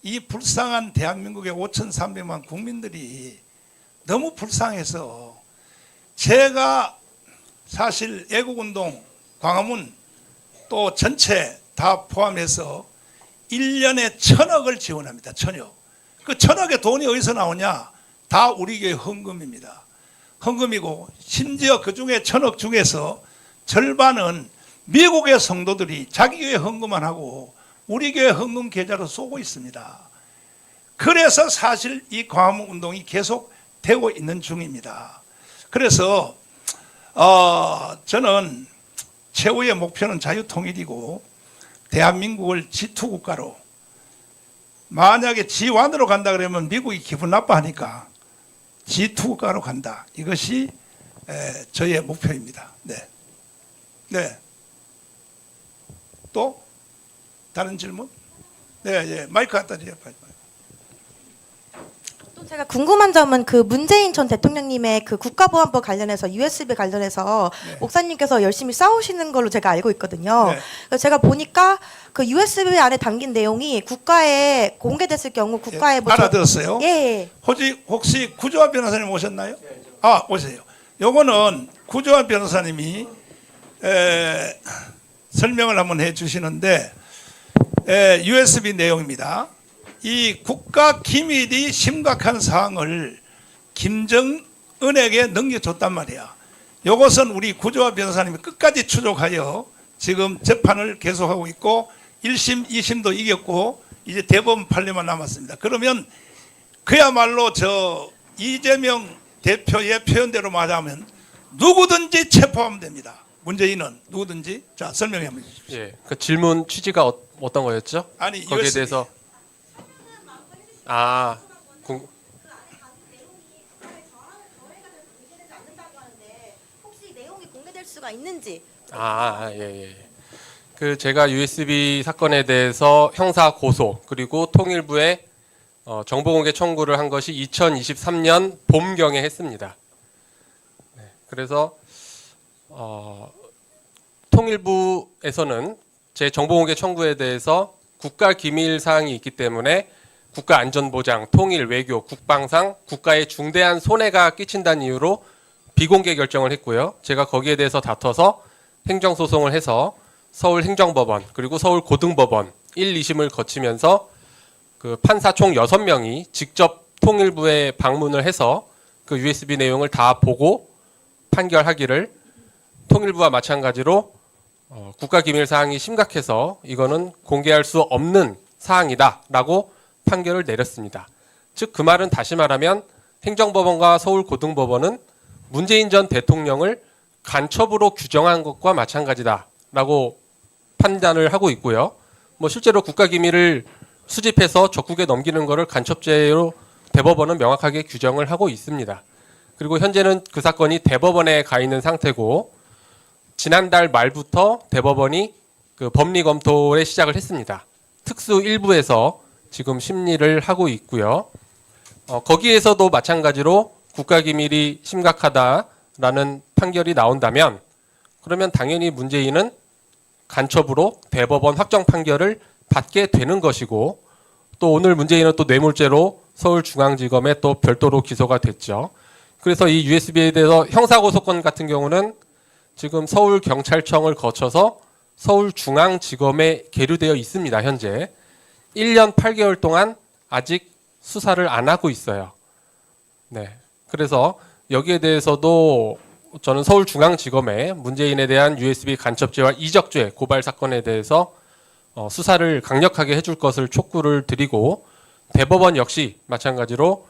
이 불쌍한 대한민국의 5,300만 국민들이 너무 불쌍해서 제가 사실 애국운동 광화문 또 전체 다 포함해서 1년에 1,000억을 지원합니다. 1,000억. 그 1,000억의 돈이 어디서 나오냐? 다 우리 교회 헌금입니다. 헌금이고 심지어 그중에 1,000억 중에서 절반은 미국의 성도들이 자기 교회 헌금만 하고 우리 교회 헌금 계좌로 쏘고 있습니다. 그래서 사실 이 광화문 운동이 계속 되고 있는 중입니다. 그래서 저는 최후의 목표는 자유통일이고 대한민국을 G2 국가로 만약에 G1으로 간다 그러면 미국이 기분 나빠하니까 G2 국가로 간다. 이것이 저의 목표입니다. 네. 네. 또 다른 질문? 네, 예. 마이크 갖다 주세요. 또 제가 궁금한 점은 그 문재인 전 대통령님의 그 국가보안법 관련해서 USB 관련해서 목사님께서 열심히 싸우시는 걸로 제가 알고 있거든요. 그래서 제가 보니까 그 USB 안에 담긴 내용이 국가에 공개됐을 경우 국가에 알아들었어요? 예. 혹시 구조환 변호사님 오셨나요? 오세요. 요거는 구조환 변호사님이 설명을 한번 해주시는데 USB 내용입니다. 이 국가 기밀이 심각한 사항을 김정은에게 넘겨줬단 말이야. 이것은 우리 구조환 변호사님이 끝까지 추적하여 지금 재판을 계속하고 있고 1심, 2심도 이겼고 이제 대법원 판례만 남았습니다. 그러면 그야말로 이재명 대표의 표현대로 말하면 누구든지 체포하면 됩니다. 문재인은 누구든지. 자, 설명해 주십시오. 예, 그 질문 취지가 어떤 거였죠? 아니, 거기에 USB. 대해서 아, 혹시 내용이 공개될 수가 있는지. 예. 그 제가 USB 사건에 대해서 형사 고소 그리고 통일부에 정보공개 청구를 한 것이 2023년 봄경에 했습니다. 네, 그래서 통일부에서는 제 정보공개 청구에 대해서 국가기밀 사항이 있기 때문에 국가안전보장, 통일, 외교, 국방상 국가에 중대한 손해가 끼친다는 이유로 비공개 결정을 했고요. 제가 거기에 대해서 다퉈서 행정소송을 해서 서울행정법원 그리고 서울고등법원 1, 2심을 거치면서 그 판사 총 6명이 직접 통일부에 방문을 해서 그 USB 내용을 다 보고 판결하기를 통일부와 마찬가지로 국가기밀 사항이 심각해서 이거는 공개할 수 없는 사항이다라고 판결을 내렸습니다. 즉 그 말은 다시 말하면 행정법원과 서울고등법원은 문재인 전 대통령을 간첩으로 규정한 것과 마찬가지다라고 판단을 하고 있고요. 뭐 실제로 국가기밀을 수집해서 적국에 넘기는 것을 간첩죄로 대법원은 명확하게 규정을 하고 있습니다. 그리고 현재는 그 사건이 대법원에 가 있는 상태고 지난달 말부터 대법원이 그 법리 검토에 시작을 했습니다. 특수 1부에서 지금 심리를 하고 있고요. 거기에서도 마찬가지로 국가기밀이 심각하다라는 판결이 나온다면 그러면 당연히 문재인은 간첩으로 대법원 확정 판결을 받게 되는 것이고 또 오늘 문재인은 또 뇌물죄로 서울중앙지검에 또 별도로 기소가 됐죠. 그래서 이 USB에 대해서 형사고소권 같은 경우는 지금 서울경찰청을 거쳐서 서울중앙지검에 계류되어 있습니다. 현재 1년 8개월 동안 아직 수사를 안 하고 있어요. 네, 그래서 여기에 대해서도 저는 서울중앙지검에 문재인에 대한 USB 간첩죄와 이적죄 고발 사건에 대해서 수사를 강력하게 해줄 것을 촉구를 드리고 대법원 역시 마찬가지로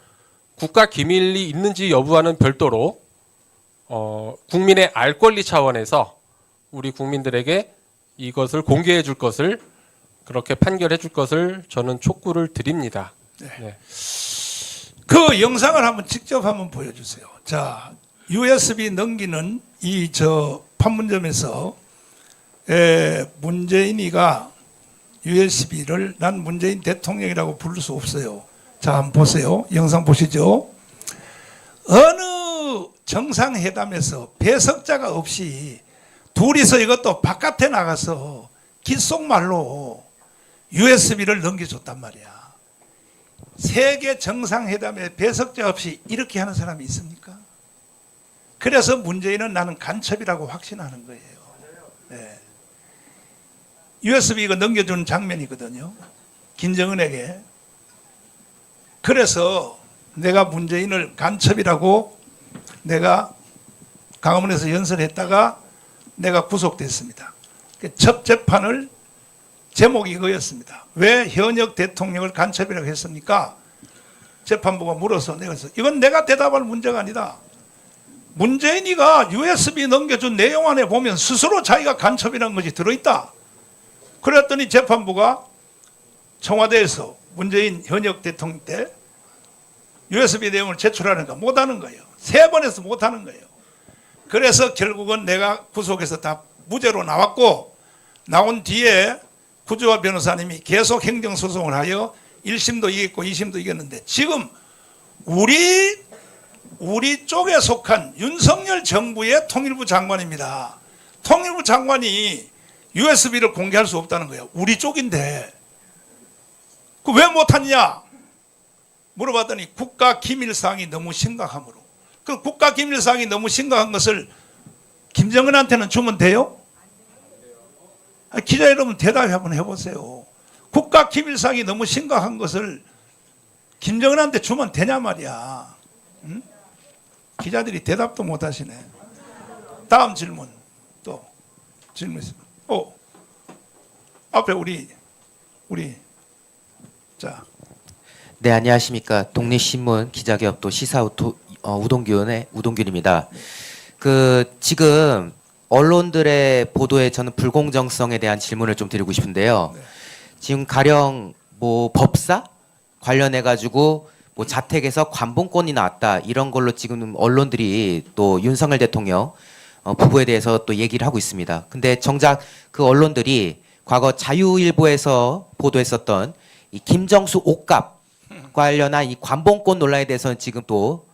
국가기밀이 있는지 여부와는 별도로 국민의 알 권리 차원에서 우리 국민들에게 이것을 공개해 줄 것을 그렇게 판결해 줄 것을 저는 촉구를 드립니다. 네. 그 영상을 직접 한번 보여주세요. 자, USB 넘기는 이 판문점에서 문재인이가 USB를 난 문재인 대통령이라고 부를 수 없어요. 자, 한번 보세요. 영상 보시죠. 어느 정상회담에서 배석자가 없이 둘이서 이것도 바깥에 나가서 귓속말로 USB를 넘겨줬단 말이야. 세계 정상회담에 배석자 없이 이렇게 하는 사람이 있습니까? 그래서 문재인은 나는 간첩이라고 확신하는 거예요. 네. USB 이거 넘겨주는 장면이거든요. 김정은에게. 그래서 내가 문재인을 간첩이라고 내가 강화문에서 연설했다가 내가 구속됐습니다. 첫 재판을 제목이 이거였습니다. 왜 현역 대통령을 간첩이라고 했습니까? 재판부가 물어서 내가 이건 내가 대답할 문제가 아니다. 문재인이가 USB 넘겨준 내용 안에 보면 스스로 자기가 간첩이라는 것이 들어있다. 그랬더니 재판부가 청와대에서 문재인 현역 대통령 때 USB 내용을 제출하는가 못하는 거예요. 3번에서 못하는 거예요. 그래서 결국은 내가 구속해서 다 무죄로 나왔고 나온 뒤에 구조화 변호사님이 계속 행정소송을 하여 1심도 이겼고 2심도 이겼는데 지금 우리 쪽에 속한 윤석열 정부의 통일부 장관입니다. 통일부 장관이 USB를 공개할 수 없다는 거예요. 우리 쪽인데 그 왜 못하느냐 물어봤더니 국가기밀사항이 너무 심각하므로. 그 국가기밀사항이 너무 심각한 것을 김정은한테는 주면 돼요? 기자 여러분 대답 한번 해보세요. 국가기밀사항이 너무 심각한 것을 김정은한테 주면 되냐 말이야. 응? 기자들이 대답도 못하시네. 다음 질문 또 질문 있습니다. 앞에 우리 자. 네, 안녕하십니까. 독립신문 기자기업 또 시사 우동균입니다. 지금 언론들의 보도에 저는 불공정성에 대한 질문을 좀 드리고 싶은데요. 지금 가령 법사 관련해 가지고 뭐 자택에서 관봉권이 나왔다 이런 걸로 지금 언론들이 또 윤석열 대통령 부부에 대해서 또 얘기를 하고 있습니다. 근데 정작 그 언론들이 과거 자유일보에서 보도했었던 이 김정수 옷값 관련한 이 관봉권 논란에 대해서는 지금 또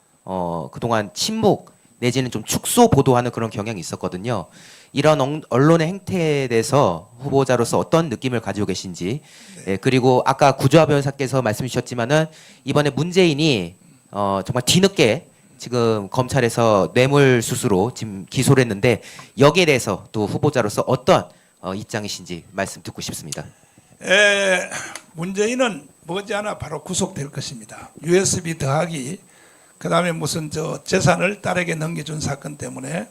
그동안 침묵 내지는 좀 축소 보도하는 그런 경향이 있었거든요. 이런 언론의 행태에 대해서 후보자로서 어떤 느낌을 가지고 계신지, 예, 그리고 아까 구조화 변호사께서 말씀 주셨지만은 이번에 문재인이 정말 뒤늦게 지금 검찰에서 뇌물수수로 지금 기소를 했는데 여기에 대해서 또 후보자로서 어떤 입장이신지 말씀 듣고 싶습니다. 문재인은 머지않아 바로 구속될 것입니다. USB 더하기 그다음에 무슨 재산을 딸에게 넘겨준 사건 때문에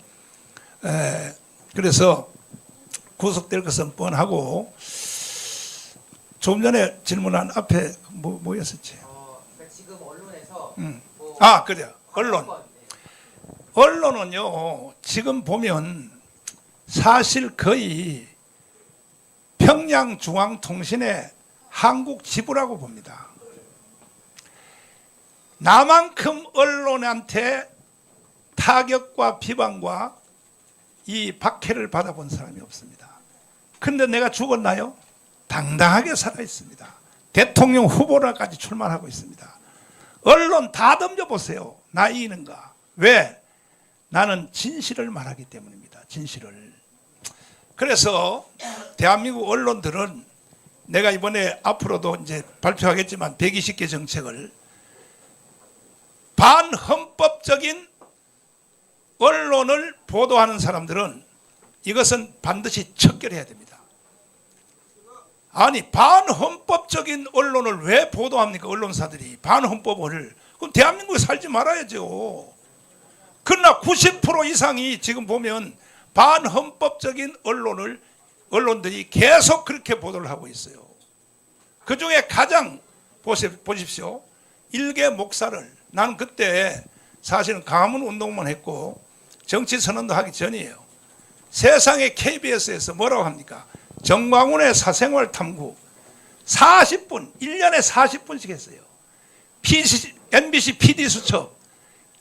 그래서 구속될 것은 뻔하고 좀 전에 질문한 앞에 뭐였었지? 지금 언론에서 그래요. 언론은요 지금 보면 사실 거의 평양중앙통신의 한국 지부라고 봅니다. 나만큼 언론한테 타격과 비방과 이 박해를 받아본 사람이 없습니다. 근데 내가 죽었나요? 당당하게 살아 있습니다. 대통령 후보라까지 출마하고 있습니다. 언론 다 덤벼보세요. 나 이기는가? 왜? 나는 진실을 말하기 때문입니다. 진실을. 그래서 대한민국 언론들은 내가 이번에 앞으로도 이제 발표하겠지만 120개 정책을 반헌법적인 언론을 보도하는 사람들은 이것은 반드시 척결해야 됩니다. 아니 반헌법적인 언론을 왜 보도합니까? 언론사들이 반헌법을. 그럼 대한민국에 살지 말아야죠. 그러나 90% 이상이 지금 보면 반헌법적인 언론들이 계속 그렇게 보도를 하고 있어요. 그중에 가장 보십시오. 일개 목사를 나는 그때 사실은 강화문 운동만 했고 정치 선언도 하기 전이에요. 세상에 KBS에서 뭐라고 합니까? 정광훈의 사생활 탐구 40분, 1년에 40분씩 했어요. MBC PD 수첩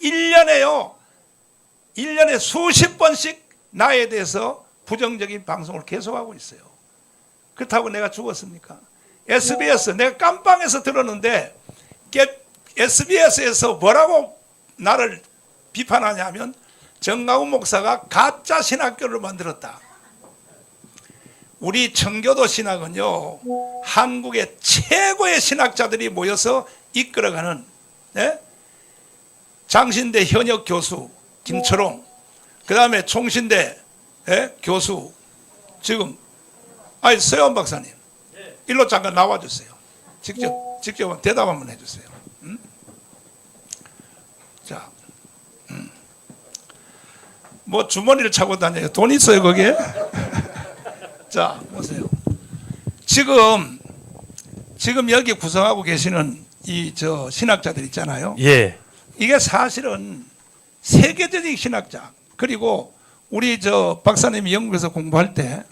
1년에 수십 번씩 나에 대해서 부정적인 방송을 계속하고 있어요. 그렇다고 내가 죽었습니까? SBS 내가 깜빵에서 들었는데 SBS에서 뭐라고 나를 비판하냐면 정강훈 목사가 가짜 신학교를 만들었다. 우리 청교도 신학은요 한국의 최고의 신학자들이 모여서 이끌어가는 장신대 현역 교수 김철홍, 그 다음에 총신대 교수 지금 서영 박사님 일로 잠깐 나와주세요. 직접 대답 한번 해주세요. 자, 뭐 주머니를 차고 다녀요. 돈 있어요 거기에? 자, 보세요. 지금 여기 구성하고 계시는 이 신학자들 있잖아요. 예. 이게 사실은 세계적인 신학자 그리고 우리 박사님이 영국에서 공부할 때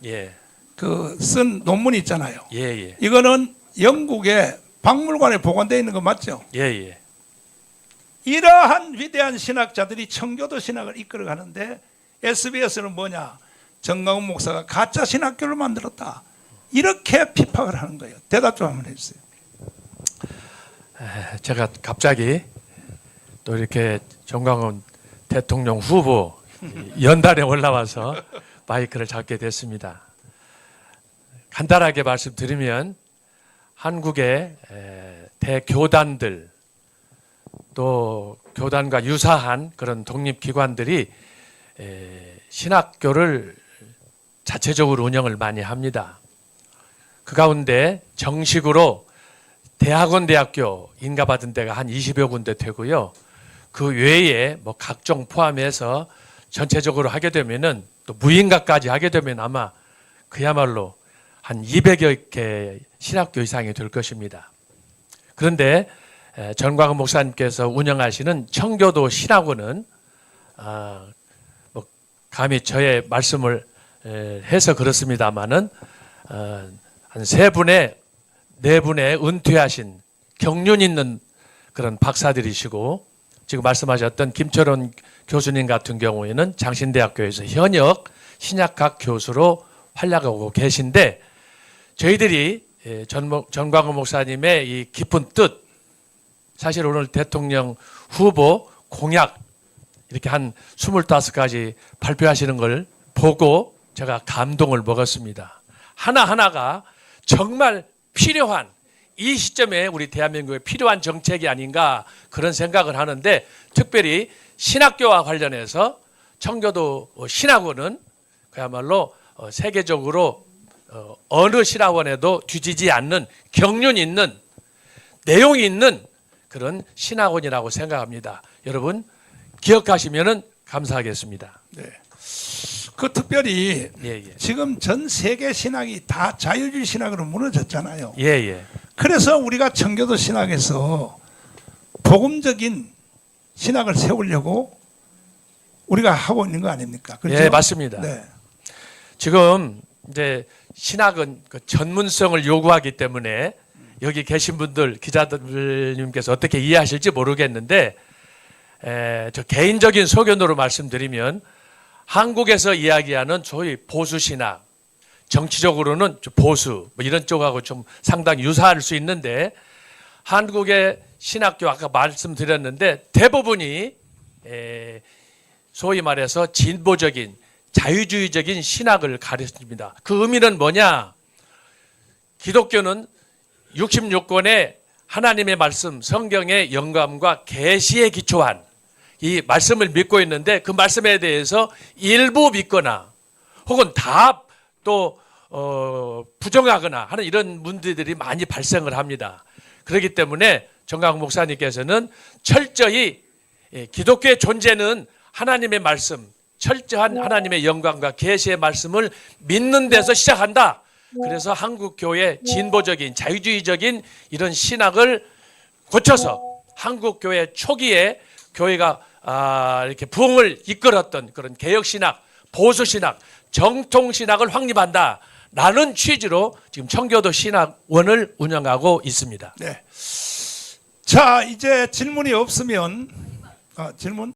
그 쓴 논문이 있잖아요. 예. 이거는 영국의 박물관에 보관되어 있는 거 맞죠? 예. 이러한 위대한 신학자들이 청교도 신학을 이끌어가는데 SBS는 뭐냐? 정강훈 목사가 가짜 신학교를 만들었다. 이렇게 비판을 하는 거예요. 대답 좀 한번 해주세요. 제가 갑자기 또 이렇게 정강훈 대통령 후보 연단에 올라와서 마이크를 잡게 됐습니다. 간단하게 말씀드리면 한국의 대교단들 또 교단과 유사한 그런 독립기관들이 신학교를 자체적으로 운영을 많이 합니다. 그 가운데 정식으로 대학교 인가받은 데가 한 20여 군데 되고요. 그 외에 뭐 각종 포함해서 전체적으로 하게 되면은 또 무인가까지 하게 되면 아마 그야말로 한 200여 개 신학교 이상이 될 것입니다. 그런데 정광훈 목사님께서 운영하시는 청교도 신학원은 뭐 감히 저의 말씀을 해서 그렇습니다마는 한 3분의 4분의 은퇴하신 경륜 있는 그런 박사들이시고 지금 말씀하셨던 김철원 교수님 같은 경우에는 장신대학교에서 현역 신약학 교수로 활약하고 계신데 저희들이 전광훈 목사님의 이 깊은 뜻, 사실 오늘 대통령 후보 공약 이렇게 한 25가지 발표하시는 걸 보고 제가 감동을 먹었습니다. 하나하나가 정말 필요한, 이 시점에 우리 대한민국에 필요한 정책이 아닌가 그런 생각을 하는데, 특별히 신학교와 관련해서 청교도 신학원은 그야말로 세계적으로 어느 신학원에도 뒤지지 않는 경륜 있는, 내용이 있는 그런 신학원이라고 생각합니다. 여러분 기억하시면 감사하겠습니다. 네. 그 특별히 예. 지금 전 세계 신학이 다 자유주의 신학으로 무너졌잖아요. 예. 그래서 우리가 청교도 신학에서 복음적인 신학을 세우려고 우리가 하고 있는 거 아닙니까? 그렇죠? 예, 맞습니다. 네. 지금 이제 신학은 그 전문성을 요구하기 때문에 여기 계신 분들, 기자들님께서 어떻게 이해하실지 모르겠는데, 저 개인적인 소견으로 말씀드리면 한국에서 이야기하는 소위 보수 신학, 정치적으로는 보수 뭐 이런 쪽하고 좀 상당히 유사할 수 있는데, 한국의 신학교 아까 말씀드렸는데 대부분이 소위 말해서 진보적인 자유주의적인 신학을 가르칩니다. 그 의미는 뭐냐? 기독교는 66권의 하나님의 말씀, 성경의 영감과 계시에 기초한 이 말씀을 믿고 있는데, 그 말씀에 대해서 일부 믿거나 혹은 다 또 부정하거나 하는 이런 문제들이 많이 발생을 합니다. 그렇기 때문에 정광훈 목사님께서는 철저히 기독교의 존재는 하나님의 말씀, 철저한 하나님의 영광과 계시의 말씀을 믿는 데서 시작한다. 그래서 한국 교회 진보적인 자유주의적인 이런 신학을 고쳐서 한국 교회 초기에 교회가 이렇게 부흥을 이끌었던 그런 개혁 신학, 보수 신학, 정통 신학을 확립한다라는 취지로 지금 청교도 신학원을 운영하고 있습니다. 네. 자, 이제 질문이 없으면 질문